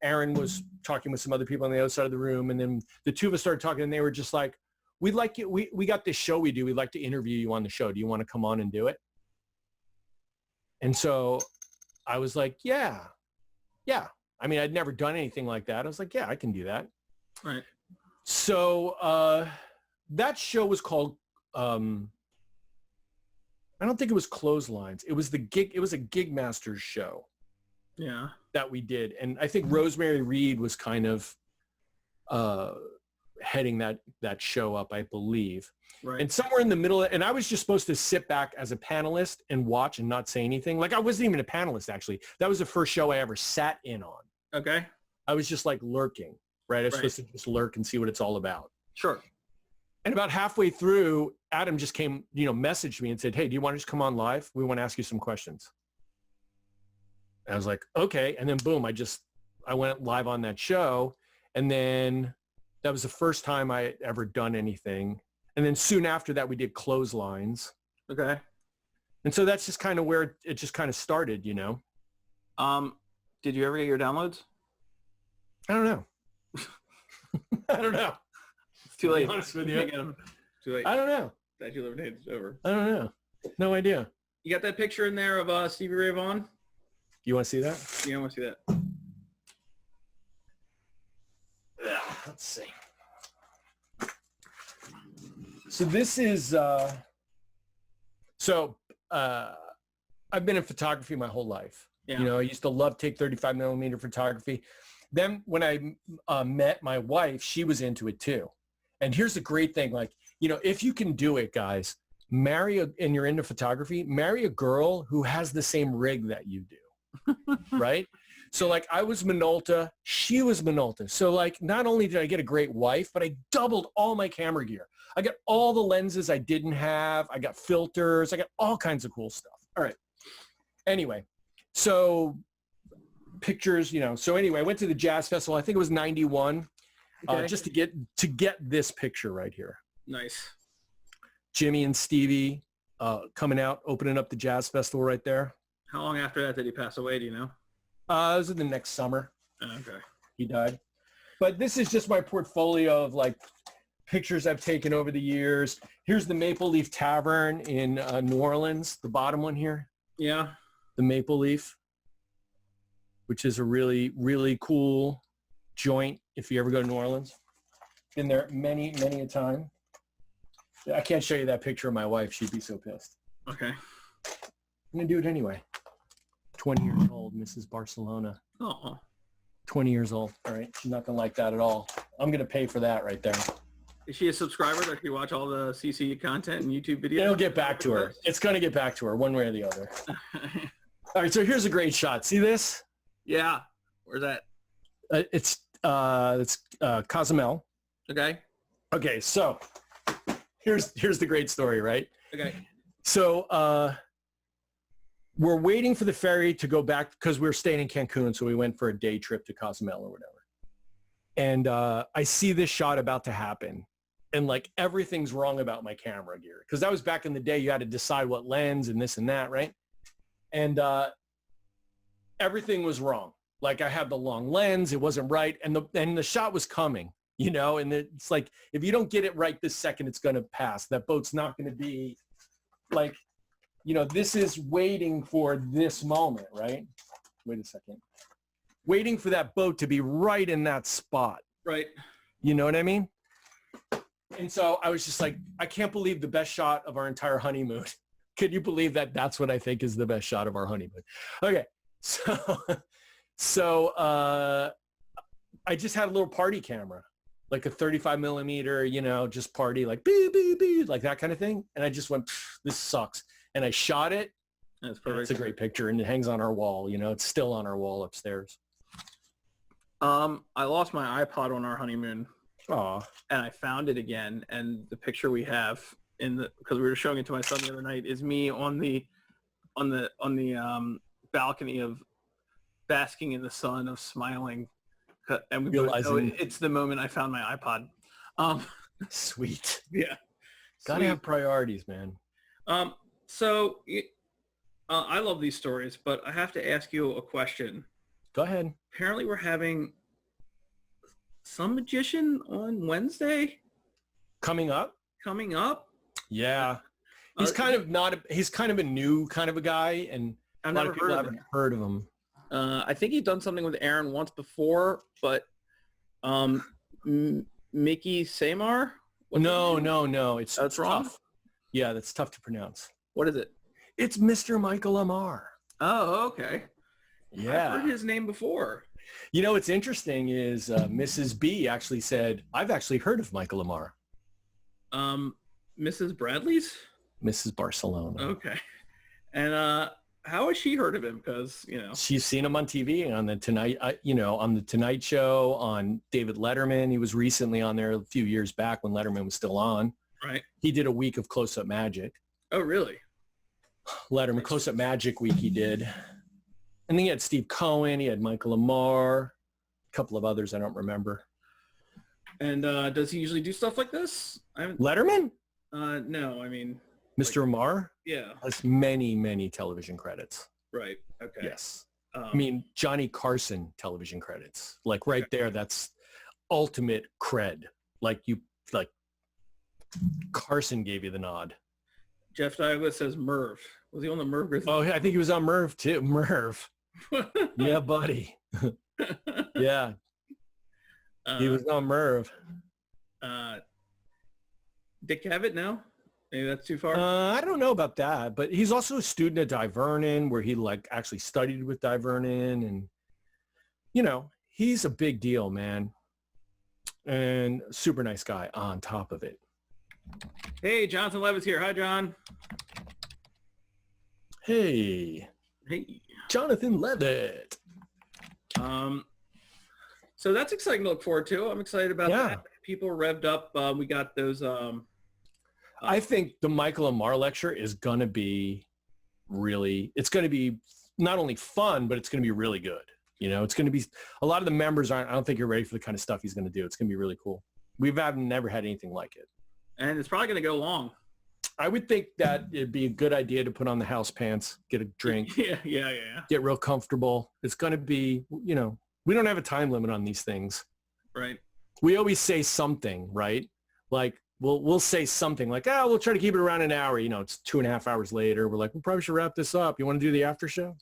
Aaron was talking with some other people on the other side of the room, and then the two of us started talking, and they were just like, "We'd like you. We got this show we do. We'd like to interview you on the show. Do you want to come on and do it?" And so I was like, "Yeah." I mean, I'd never done anything like that. I was like, "Yeah, I can do that." Right. So that show was called. I don't think it was Clotheslines. It was It was a Gig Masters show. Yeah. That we did, and I think Rosemary Reed was kind of heading that show up, I believe. Right. And somewhere in the middle, and I was just supposed to sit back as a panelist and watch and not say anything. Like I wasn't even a panelist, actually. That was the first show I ever sat in on. Okay. I was just like lurking, right? I was supposed to just lurk and see what it's all about. Sure. And about halfway through, Adam just came, messaged me and said, "Hey, do you want to just come on live? We want to ask you some questions." And I was like, okay. And then boom, I went live on that show. And then that was the first time I had ever done anything. And then soon after that, we did Clotheslines. Okay. And so that's just kind of where it just kind of started, Did you ever get your downloads? I don't know. I don't know. It's too late. To be honest with you. Too late. I don't know. Statute of limitations over. I don't know. No idea. You got that picture in there of Stevie Ray Vaughan? You want to see that? Yeah, I want to see that. Let's see. So this is, I've been in photography my whole life. Yeah. I used to love take 35 millimeter photography. Then when I met my wife, she was into it too. And here's the great thing, like, if you can do it, guys, and you're into photography, marry a girl who has the same rig that you do, right? So like I was Minolta, she was Minolta. So like not only did I get a great wife, but I doubled all my camera gear. I got all the lenses I didn't have. I got filters. I got all kinds of cool stuff. All right. Anyway, so pictures, So anyway, I went to the Jazz Festival. I think it was 91, just to get this picture right here. Nice. Jimmy and Stevie coming out, opening up the Jazz Festival right there. How long after that did he pass away? Do you know? It was in the next summer. Okay. He died. But this is just my portfolio of like pictures I've taken over the years. Here's the Maple Leaf Tavern in New Orleans, the bottom one here. Yeah. The Maple Leaf, which is a really, really cool joint if you ever go to New Orleans. Been there many, many a time. I can't show you that picture of my wife. She'd be so pissed. Okay. I'm going to do it anyway. 20 years old, Mrs. Barcellona. Oh. 20 years old. All right. She's not going to like that at all. I'm going to pay for that right there. Is she a subscriber that can watch all the CC content and YouTube videos? It'll get back to her. It's going to get back to her one way or the other. All right. So here's a great shot. See this? Yeah. Where's that? It's Cozumel. Okay. Okay. So here's the great story, right? Okay. So we're waiting for the ferry to go back because we were staying in Cancun. So we went for a day trip to Cozumel or whatever. And I see this shot about to happen. And like everything's wrong about my camera gear. Because that was back in the day. You had to decide what lens and this and that, right? And everything was wrong. Like I had the long lens. It wasn't right. And the shot was coming, and it's like, if you don't get it right this second, it's going to pass. That boat's not going to be like, this is waiting for this moment, right? Wait a second. Waiting for that boat to be right in that spot. Right. You know what I mean? And so I was just like, I can't believe the best shot of our entire honeymoon. Could you believe that that's what I think is the best shot of our honeymoon? Okay. So I just had a little party camera, like a 35 millimeter, just party, like boo, boo, boo, like that kind of thing. And I just went, this sucks. And I shot it. That's perfect. It's a great picture, and it hangs on our wall. It's still on our wall upstairs. I lost my iPod on our honeymoon. Aw. And I found it again. And the picture we have because we were showing it to my son the other night, is me on the balcony of basking in the sun, of smiling. And we realizing it's the moment I found my iPod. Sweet. Yeah. Gotta have priorities, man. So I love these stories, but I have to ask you a question. Go ahead. Apparently we're having some magician on Wednesday. Coming up? Yeah. He's kind of a new kind of a guy, and I've a lot of people haven't heard of him. I think he's done something with Aaron once before, but Mickey Samar? No. That's wrong? Tough. Yeah, that's tough to pronounce. What is it? It's Mr. Michael Amar. Oh, okay. Yeah. I've heard his name before. What's interesting is Mrs. B actually said, I've actually heard of Michael Amar. Mrs. Bradley's? Mrs. Barcellona. Okay. And how has she heard of him? Because, she's seen him on TV, on the Tonight Show, on David Letterman. He was recently on there a few years back when Letterman was still on. Right. He did a week of Close-Up Magic. Oh, really? Letterman Close-Up Magic week he did. And then he had Steve Cohen. He had Michael Amar. A couple of others I don't remember. And does he usually do stuff like this? Letterman? No, I mean... Mr. Amar? Yeah. Has many, many television credits. Right. Okay. Yes. I mean, Johnny Carson television credits. Like right there, that's ultimate cred. Like Carson gave you the nod. Jeff Douglas says Merv. Was he on the Merv? Oh, I think he was on Merv too. Merv. Yeah, buddy. Yeah. He was on Merv. Dick Cavett now? Maybe that's too far? I don't know about that, but he's also a student at Di Vernon, where he actually studied with Di Vernon, and he's a big deal, man. And super nice guy on top of it. Hey, Jonathan Levitt's here. Hi, John. Hey. Jonathan Levitt. So that's exciting to look forward to. I'm excited about that. People revved up. We got those. I think the Michael Amar lecture is going to be it's going to be not only fun, but it's going to be really good. It's going to be, a lot of the members I don't think you're ready for the kind of stuff he's going to do. It's going to be really cool. We've never had anything like it. And it's probably going to go long. I would think that it'd be a good idea to put on the house pants, get a drink. Yeah. Get real comfortable. It's going to be, we don't have a time limit on these things. Right. We always say something, right? Like we'll say something like, we'll try to keep it around an hour. It's 2.5 hours later. We're like, we probably should wrap this up. You want to do the after show?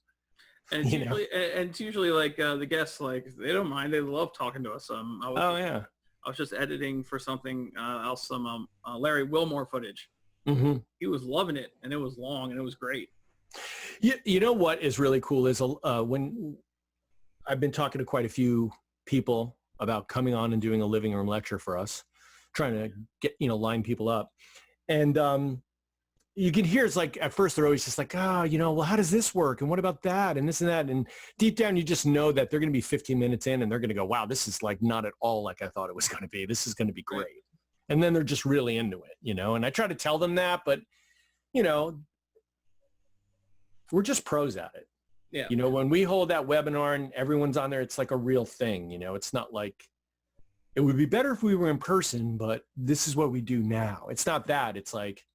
And it's usually like the guests, like they don't mind. They love talking to us. I was just editing for something else, some Larry Wilmore footage. Mm-hmm. He was loving it, and it was long, and it was great. You know what is really cool is when I've been talking to quite a few people about coming on and doing a living room lecture for us, trying to get, line people up. And you can hear it's like, at first they're always just like, well, how does this work? And what about that? And this and that. And deep down, you just know that they're going to be 15 minutes in and they're going to go, wow, this is like not at all like I thought it was going to be. This is going to be great. And then they're just really into it, and I try to tell them that, but, we're just pros at it. Yeah. When we hold that webinar and everyone's on there, it's like a real thing, it's not like, it would be better if we were in person, but this is what we do now. It's not that. It's like,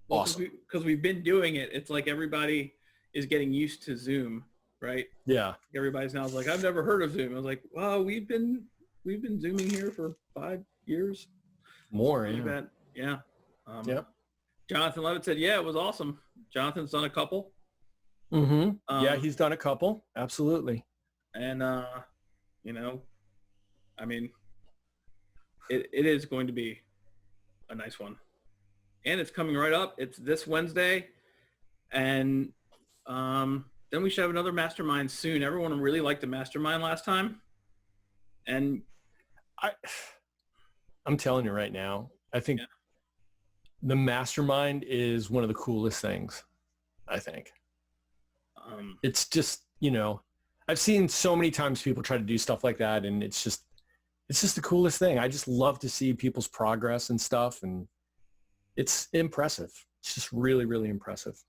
awesome. Because we've been doing it. It's like everybody is getting used to Zoom, right? Yeah. Everybody's now like, I've never heard of Zoom. I was like, wow, we've been Zooming here for 5 years. More, yeah. Yep. Jonathan Levitt said, yeah, it was awesome. Jonathan's done a couple. Mm-hmm. Yeah, he's done a couple. Absolutely. And, I mean, it is going to be a nice one. And it's coming right up. It's this Wednesday. And then we should have another mastermind soon. Everyone really liked the mastermind last time. And I'm telling you right now, I think the mastermind is one of the coolest things, I think. It's just, I've seen so many times people try to do stuff like that, and it's just the coolest thing. I just love to see people's progress and stuff, and it's impressive. It's just really, really impressive.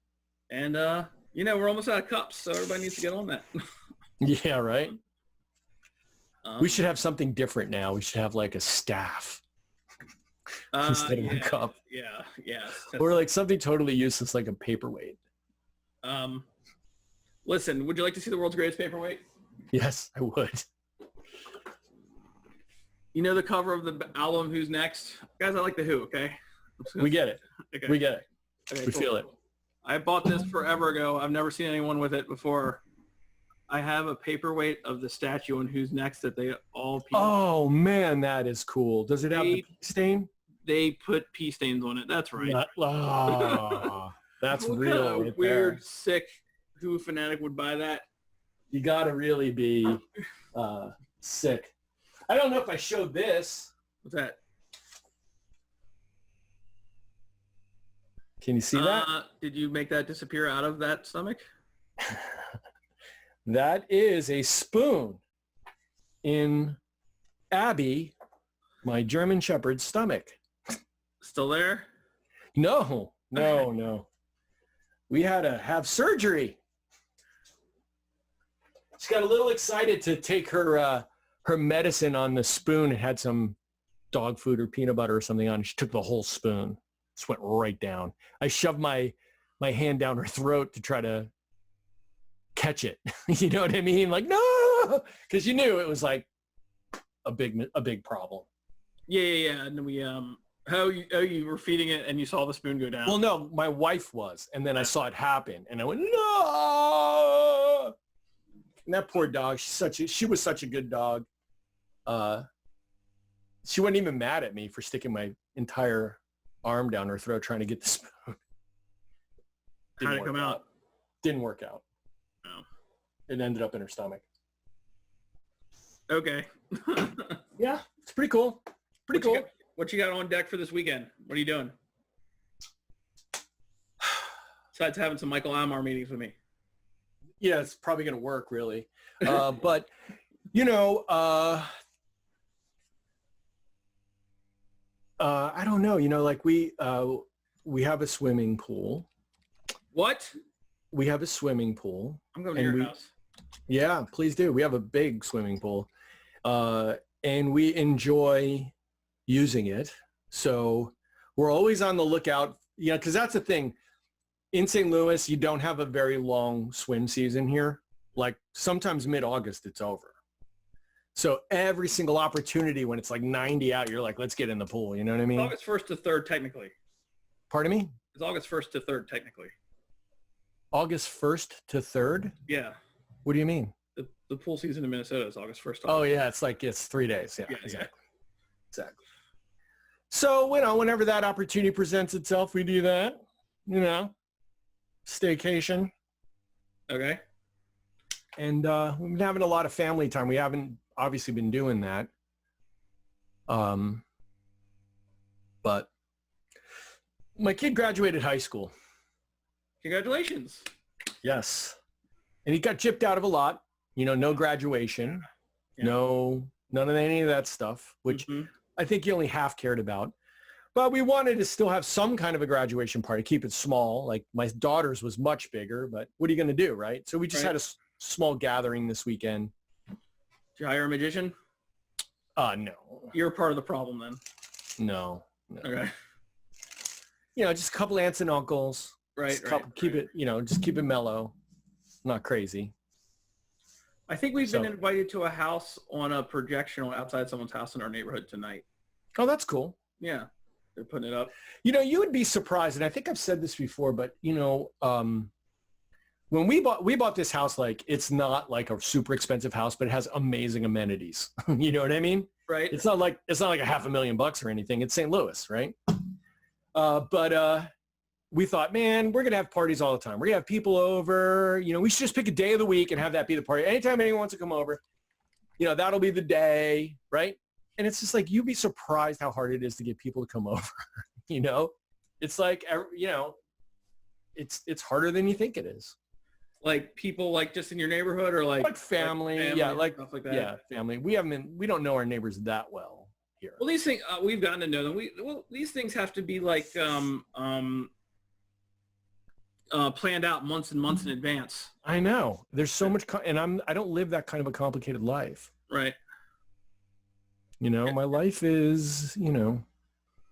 And, we're almost out of cups, so everybody needs to get on that. Yeah, right? We should have something different now. We should have like a staff instead of a cup. Yeah. Or like something totally useless like a paperweight. Listen, would you like to see the world's greatest paperweight? Yes, I would. You know the cover of the album Who's Next? Guys, I like the Who, okay? We get it. Okay. We get it. Okay, we cool. feel it. I bought this forever ago. I've never seen anyone with it before. I have a paperweight of the statue on Who's Next that they all... Oh, man, that is cool. Does it have the pee stain? They put pee stains on it. That's right. That's what real. kind of weird, sick Who fanatic would buy that? You got to really be sick. I don't know if I showed this. What's that? Can you see that? Did you make that disappear out of that stomach? That is a spoon in Abby, my German Shepherd's stomach. Still there? No. We had to have surgery. She got a little excited to take her medicine on the spoon. It had some dog food or peanut butter or something on it. She took the whole spoon. Just went right down. I shoved my hand down her throat to try to catch it. You know what I mean? Like, no, because you knew it was like a big problem. Yeah. And we you were feeding it and you saw the spoon go down. Well, no, my wife was, and then I saw it happen, and I went, no. And that poor dog, she was such a good dog. She wasn't even mad at me for sticking my entire arm down her throat trying to get the spoon. How'd it come out? Didn't work out. No. It ended up in her stomach. Okay. Yeah, it's pretty cool. Pretty cool. What you got on deck for this weekend? What are you doing? Besides having some Michael Amar meetings with me. Yeah, it's probably going to work, really. But, I don't know. Like we have a swimming pool. What? We have a swimming pool. I'm going to your house. Yeah, please do. We have a big swimming pool. And we enjoy using it. So we're always on the lookout, because that's the thing. In St. Louis, you don't have a very long swim season here. Like sometimes mid-August, it's over. So every single opportunity when it's like 90 out, you're like, let's get in the pool. You know what I mean? August 1st to 3rd, technically. Pardon me? It's August 1st to 3rd, technically. August 1st to 3rd? Yeah. What do you mean? The pool season in Minnesota is August 1st. Oh, yeah. It's 3 days. Yeah, exactly. So, whenever that opportunity presents itself, we do that. Staycation. Okay. And we've been having a lot of family time. We haven't obviously been doing that. But my kid graduated high school. Congratulations. Yes. And he got gypped out of a lot. No graduation. Yeah. None of any of that stuff, which I think he only half cared about. But we wanted to still have some kind of a graduation party, keep it small. Like my daughter's was much bigger, but what are you going to do, right? So we just had a small gathering this weekend. Did you hire a magician? No. You're part of the problem then. No. Okay. Just a couple aunts and uncles. Right. Keep it, just keep it mellow. Not crazy. I think we've been invited to a house on a projection outside someone's house in our neighborhood tonight. Oh, that's cool. Yeah. They're putting it up. You would be surprised, and I think I've said this before, but, when we bought this house, like it's not like a super expensive house, but it has amazing amenities. You know what I mean? Right. It's not like a $500,000 or anything. It's St. Louis, right? But we thought, man, we're gonna have parties all the time. We're gonna have people over. You know, we should just pick a day of the week and have that be the party. Anytime anyone wants to come over, you know, that'll be the day, right? And it's just like, you'd be surprised how hard it is to get people to come over. You know, it's like, you know, it's harder than you think it is. Like people like just in your neighborhood or like family, yeah, like stuff like that. Yeah, family. We don't know our neighbors that well here. Well, these things we've gotten to know them. These things have to be like planned out months and months in advance. I know. There's so much, and I don't live that kind of a complicated life. Right. You know, my life is, you know,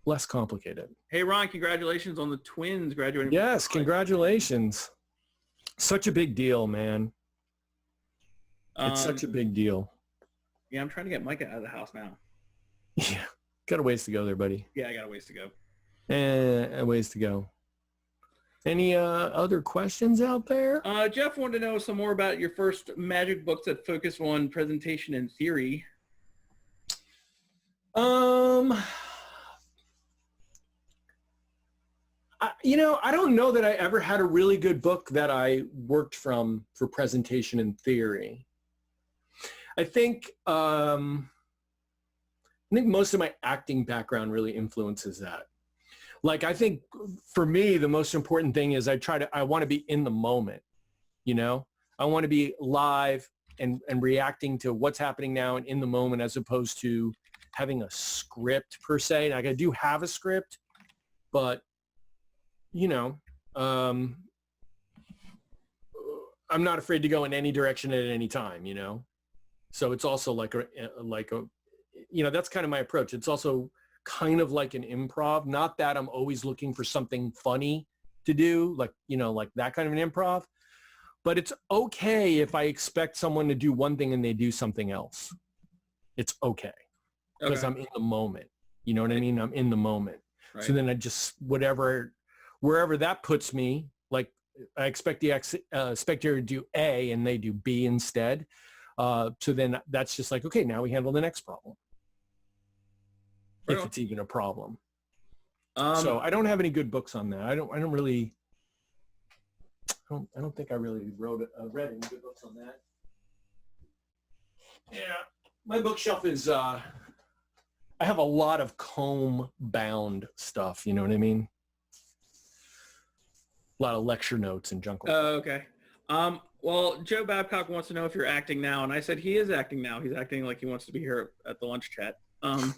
less complicated. Hey, Ron, congratulations on the twins graduating. Yes, congratulations. Such a big deal, man. It's such a big deal. Yeah, I'm trying to get Micah out of the house now. Yeah, got a ways to go there, buddy. Yeah, I got a ways to go. A ways to go. Any other questions out there? Jeff wanted to know some more about your first magic books that focus on presentation and theory. You know, I don't know that I ever had a really good book that I worked from for presentation and theory. I think most of my acting background really influences that. Like, I think for me, the most important thing is I want to be in the moment, you know? I want to be live and reacting to what's happening now and in the moment, as opposed to having a script per se. Like, I do have a script, but you know, I'm not afraid to go in any direction at any time, you know? So it's also like a, you know, that's kind of my approach. It's also kind of like an improv. Not that I'm always looking for something funny to do, like, you know, like that kind of an improv, but it's okay if I expect someone to do one thing and they do something else. It's okay. Because I'm in the moment. You know what I mean? I'm in the moment. Right. So then I just, wherever that puts me, like I expect the spectator to do A and they do B instead. So then that's just like, okay, now we handle the next problem. If it's even a problem. So I don't have any good books on that. I don't think I really read any good books on that. Yeah. My bookshelf is, I have a lot of comb bound stuff. You know what I mean? A lot of lecture notes and junk. Oh, okay. Well, Joe Babcock wants to know if you're acting now, and I said he is acting now. He's acting like he wants to be here at the lunch chat. I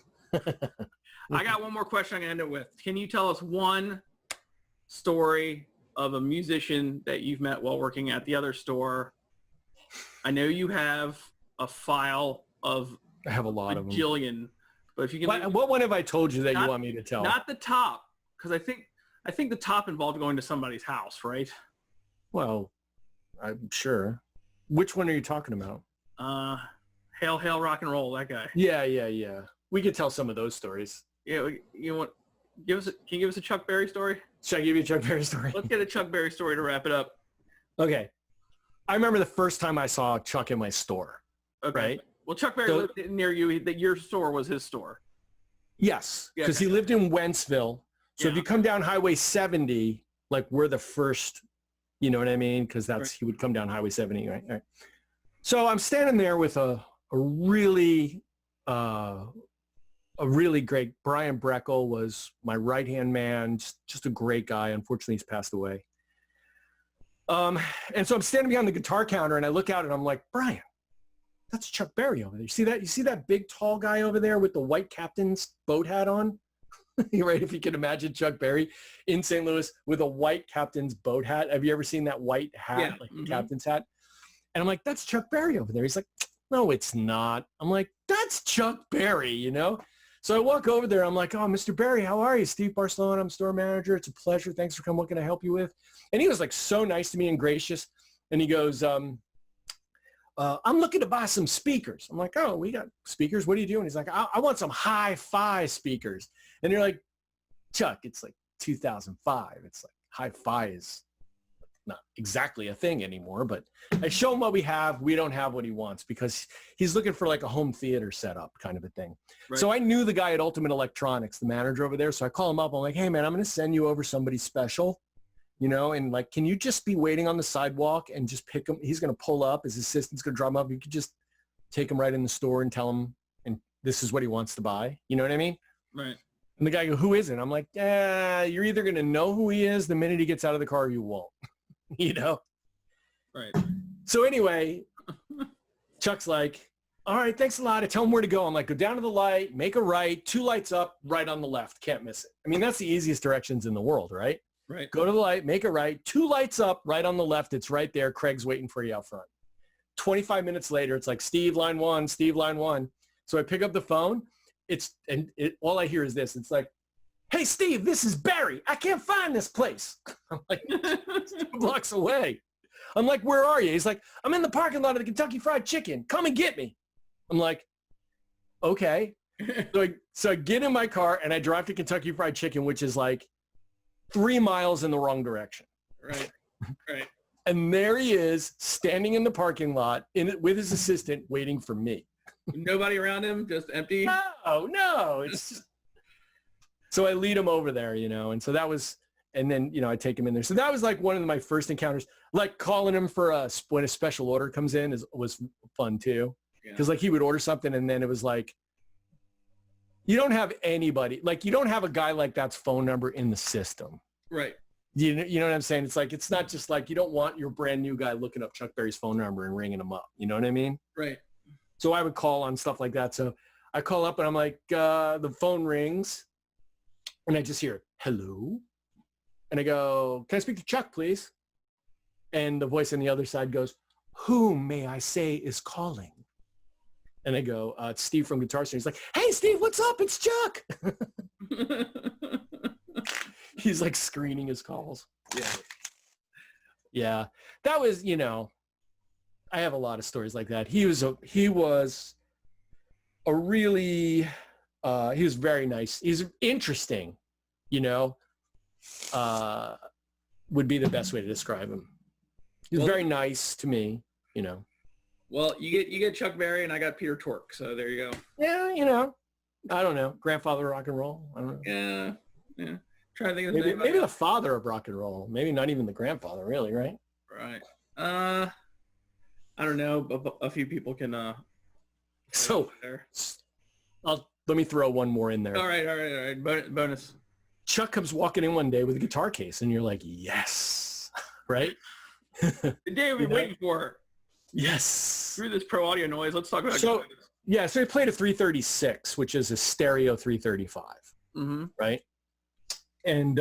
got one more question I'm going to end it with. Can you tell us one story of a musician that you've met while working at the other store? I know you have a file of I have a lot of them. Jillion, but if you can, what one have I told you that you want me to tell? Not the top, because I think the top involved going to somebody's house, right? Well, I'm sure. Which one are you talking about? Hail, hail, rock and roll, that guy. Yeah. We could tell some of those stories. Yeah, you want can you give us a Chuck Berry story? Should I give you a Chuck Berry story? Let's get a Chuck Berry story to wrap it up. Okay. I remember the first time I saw Chuck in my store. Okay. Right? Well, Chuck Berry lived near you. That your store was his store. Yes, because he lived in Wentzville. So if you come down Highway 70, like we're the first, you know what I mean? Because he would come down Highway 70, right? All right. So I'm standing there with a really great, Brian Breckel was my right-hand man, just a great guy. Unfortunately, he's passed away. And so I'm standing behind the guitar counter and I look out and I'm like, Brian, that's Chuck Berry over there. You see that? You see that big tall guy over there with the white captain's boat hat on? Right? If you can imagine Chuck Berry in St. Louis with a white captain's boat hat. Have you ever seen that white hat, like the captain's hat? And I'm like, that's Chuck Berry over there. He's like, no, it's not. I'm like, that's Chuck Berry, you know? So I walk over there. I'm like, oh, Mr. Berry, how are you? Steve Barcellona, I'm store manager. It's a pleasure. Thanks for coming. What can I help you with? And he was like so nice to me and gracious. And he goes, I'm looking to buy some speakers. I'm like, oh, we got speakers. What are you doing? He's like, I want some hi-fi speakers. And you're like, Chuck, it's like 2005. It's like hi-fi is not exactly a thing anymore, but I show him what we have. We don't have what he wants because he's looking for like a home theater setup kind of a thing. Right. So I knew the guy at Ultimate Electronics, the manager over there. So I call him up. I'm like, hey man, I'm going to send you over somebody special, you know, and like, can you just be waiting on the sidewalk and just pick him? He's going to pull up. His assistant's going to drop him up. You could just take him right in the store and tell him, and this is what he wants to buy. You know what I mean? Right. And the guy goes, who is it? I'm like, you're either going to know who he is the minute he gets out of the car or you won't, you know? Right. So anyway, Chuck's like, all right, thanks a lot. I tell him where to go. I'm like, go down to the light, make a right, 2 lights up, right on the left. Can't miss it. I mean, that's the easiest directions in the world, right? Right. Go to the light, make a right, 2 lights up, right on the left. It's right there. Craig's waiting for you out front. 25 minutes later, it's like, Steve, line 1, Steve, line 1. So I pick up the phone. All I hear is this. It's like, hey, Steve, this is Barry. I can't find this place. I'm like, 2 blocks away. I'm like, where are you? He's like, I'm in the parking lot of the Kentucky Fried Chicken. Come and get me. I'm like, okay. So I get in my car and I drive to Kentucky Fried Chicken, which is like 3 miles in the wrong direction. Right. Right. And there he is standing in the parking lot with his assistant waiting for me. Nobody around him, just empty? No. It's just... So I lead him over there, you know, and so that was, and then, you know, I take him in there. So that was like one of my first encounters, like calling him for when a special order comes in was fun too. Because like he would order something and then it was like, you don't have anybody, like you don't have a guy like that's phone number in the system. Right. You know what I'm saying? It's like, it's not just like, you don't want your brand new guy looking up Chuck Berry's phone number and ringing him up. You know what I mean? Right. So I would call on stuff like that. So I call up and I'm like, the phone rings and I just hear, hello. And I go, can I speak to Chuck, please? And the voice on the other side goes, whom may I say is calling? And I go, it's Steve from Guitar Center. He's like, hey, Steve, what's up? It's Chuck. He's like screening his calls. Yeah. Yeah. That was, you know, I have a lot of stories like that. He was a really, he was very nice. He's interesting, you know, would be the best way to describe him. He was very nice to me, you know. Well, you get Chuck Berry and I got Peter Tork, so there you go. Yeah, you know, I don't know. Grandfather of rock and roll. I don't know. Yeah. Trying to think of his name. Maybe the father of rock and roll. Maybe not even the grandfather, really, right? Right. I don't know. A few people can. So, let me throw one more in there. All right. Bonus. Chuck comes walking in one day with a guitar case, and you're like, yes, right? The day we've been waiting for. Yes. Screw this pro audio noise. Let's talk about so he played a 336, which is a stereo 335, right? And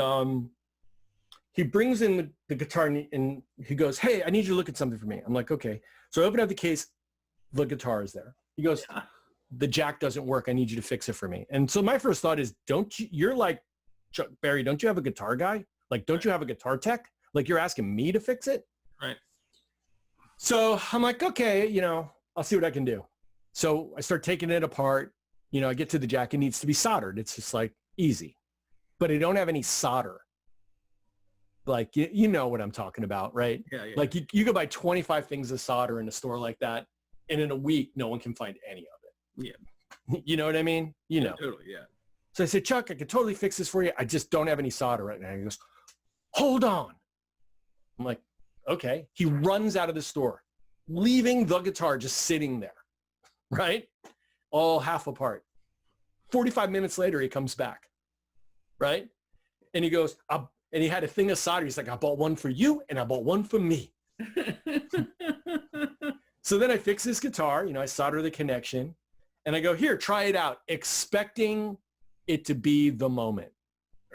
he brings in the guitar and he goes, hey, I need you to look at something for me. I'm like, okay. So I open up the case. The guitar is there. He goes, the jack doesn't work. I need you to fix it for me. And so my first thought is, you're like, Chuck Berry, don't you have a guitar guy? Like, don't you have a guitar tech? Like, you're asking me to fix it? Right. So I'm like, okay, you know, I'll see what I can do. So I start taking it apart. You know, I get to the jack. It needs to be soldered. It's just like easy. But I don't have any solder. Like, you know what I'm talking about, right? Yeah. Like, you could buy 25 things of solder in a store like that, and in a week, no one can find any of it. Yeah. You know what I mean? You know. Totally, yeah. So I said, Chuck, I could totally fix this for you. I just don't have any solder right now. He goes, hold on. I'm like, okay. He runs out of the store, leaving the guitar just sitting there, right? All half apart. 45 minutes later, he comes back, right? And he goes, and he had a thing of solder. He's like, I bought one for you and I bought one for me. So then I fix this guitar, you know, I solder the connection and I go, here, try it out, expecting it to be the moment.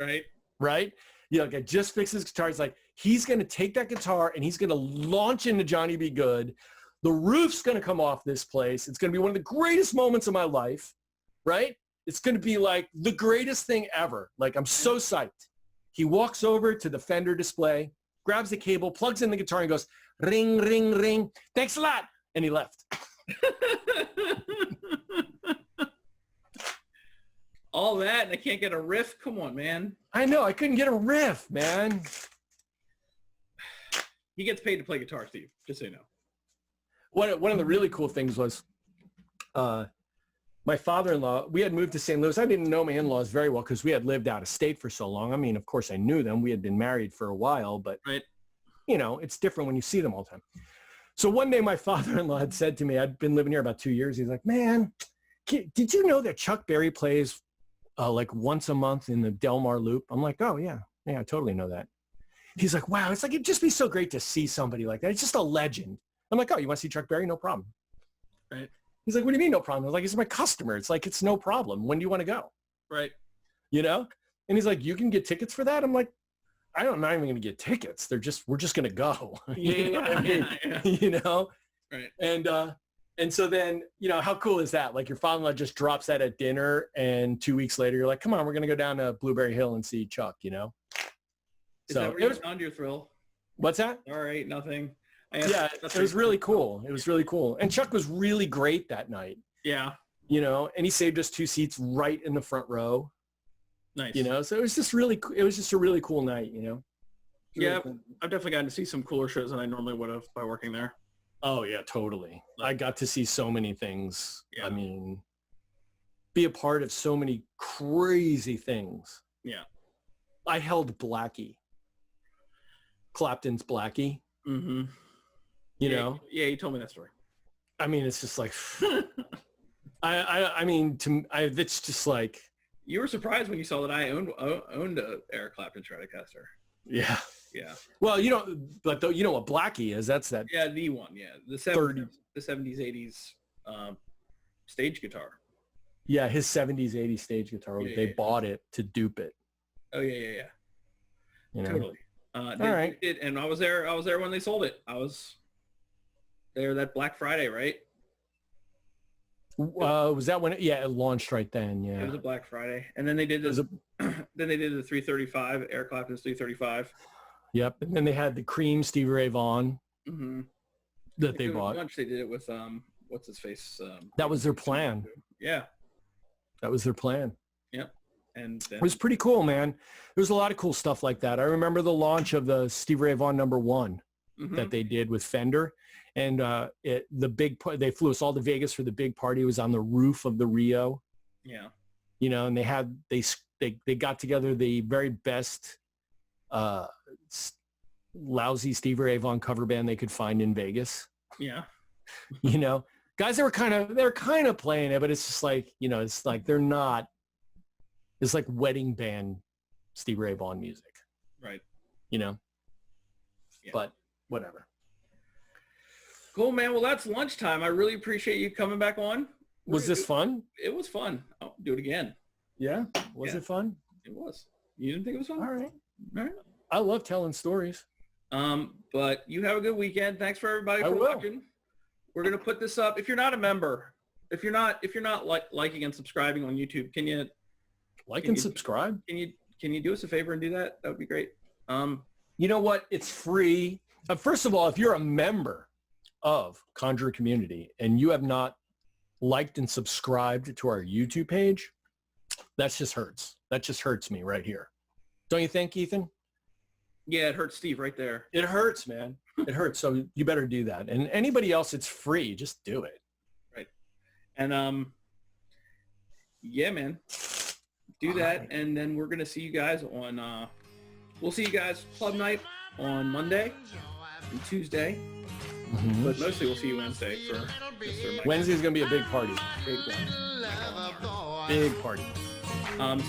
Right. Right? You know, like I just fixed his guitar. He's like, he's going to take that guitar and he's going to launch into Johnny Be Good. The roof's going to come off this place. It's going to be one of the greatest moments of my life. Right? It's going to be like the greatest thing ever. Like, I'm so psyched. He walks over to the Fender display, grabs the cable, plugs in the guitar and goes, ring, ring, ring. Thanks a lot. And he left. All that and I can't get a riff? Come on, man. I know. I couldn't get a riff, man. He gets paid to play guitar, Steve, just so you know. One of the really cool things was my father-in-law, we had moved to St. Louis. I didn't know my in-laws very well because we had lived out of state for so long. I mean, of course, I knew them. We had been married for a while, but, Right. you know, it's different when you see them all the time. So one day my father-in-law had said to me, I'd been living here about 2 years. He's like, man, did you know that Chuck Berry plays like once a month in the Del Mar Loop? I'm like, oh, yeah. Yeah, I totally know that. He's like, wow, it's like, it'd just be so great to see somebody like that. It's just a legend. I'm like, oh, you want to see Chuck Berry? No problem. Right. He's like, what do you mean no problem? I was like, he's my customer. It's like, it's no problem. When do you want to go? Right. You know? And he's like, you can get tickets for that? I'm like, I'm not even going to get tickets. We're just going to go. You know what I mean? You know? Right. And so then, you know, how cool is that? Like your father-in-law just drops that at dinner and 2 weeks later, you're like, come on, we're going to go down to Blueberry Hill and see Chuck, you know? Is that where you found your thrill? What's that? All right, nothing. Yeah, it was really cool. It was really cool. And Chuck was really great that night. Yeah. You know, and he saved us 2 seats right in the front row. Nice. You know, so it was just a really cool night, you know? Yeah, cool. I've definitely gotten to see some cooler shows than I normally would have by working there. Oh, yeah, totally. I got to see so many things. Yeah. I mean, be a part of so many crazy things. Yeah. I held Blackie. Clapton's Blackie. Mm-hmm. You know? Yeah, you told me that story. I mean, it's just like, I mean, it's just like. You were surprised when you saw that I owned a Eric Clapton Stratocaster. Yeah. Yeah. Well, you know, but you know what Blackie is? That's that. Yeah, the one. Yeah, the 70s, 80s stage guitar. Yeah, his 70s, 80s stage guitar. They bought it to dupe it. Oh yeah. You know? Totally. All right. And I was there when they sold it. I was there that Black Friday, right? Was that when it launched right then? Yeah. It was a Black Friday. And then they did this. Then they did the 335, Eric Clapton's 335. Yep. And then they had the Cream Stevie Ray Vaughan that they bought. Lunch, they did it with what's his face? That was their plan. Yeah. That was their plan. Yep. And then, it was pretty cool, man. There was a lot of cool stuff like that. I remember the launch of the Stevie Ray Vaughan #1 that they did with Fender. And they flew us all to Vegas for the big party. It was on the roof of the Rio. Yeah. You know, and they got together the very best lousy Stevie Ray Vaughan cover band they could find in Vegas. Yeah. You know, guys, they're kind of playing it, but it's just like, you know, it's like they're not. It's like wedding band Stevie Ray Vaughan music. Right. You know? Yeah. But whatever. Cool, man. Well, that's lunchtime. I really appreciate you coming back on. Was this fun? It was fun. I'll do it again. Yeah? Was it fun? It was. You didn't think it was fun? All right. All right. I love telling stories. But you have a good weekend. Thanks for everybody for watching. We're going to put this up. If you're not a member, if you're not liking and subscribing on YouTube, can you subscribe? Can you do us a favor and do that? That would be great. You know what? It's free. First of all, if you're a member of Conjuror Community and you have not liked and subscribed to our YouTube page, that just hurts. That just hurts me right here. Don't you think, Ethan? Yeah, it hurts Steve right there. It hurts, man. It hurts. So you better do that. And anybody else, it's free. Just do it. Right. And yeah, man. Do that. Right. And then we're gonna see you guys on we'll see you guys club night on Monday and Tuesday. Mm-hmm. But mostly we'll see you Wednesday for Mr. Mike. Wednesday's gonna be a big party. Big one. Big party.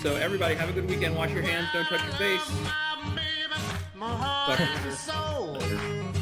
So everybody have a good weekend. Wash your hands. Don't touch your face. Talk to you later.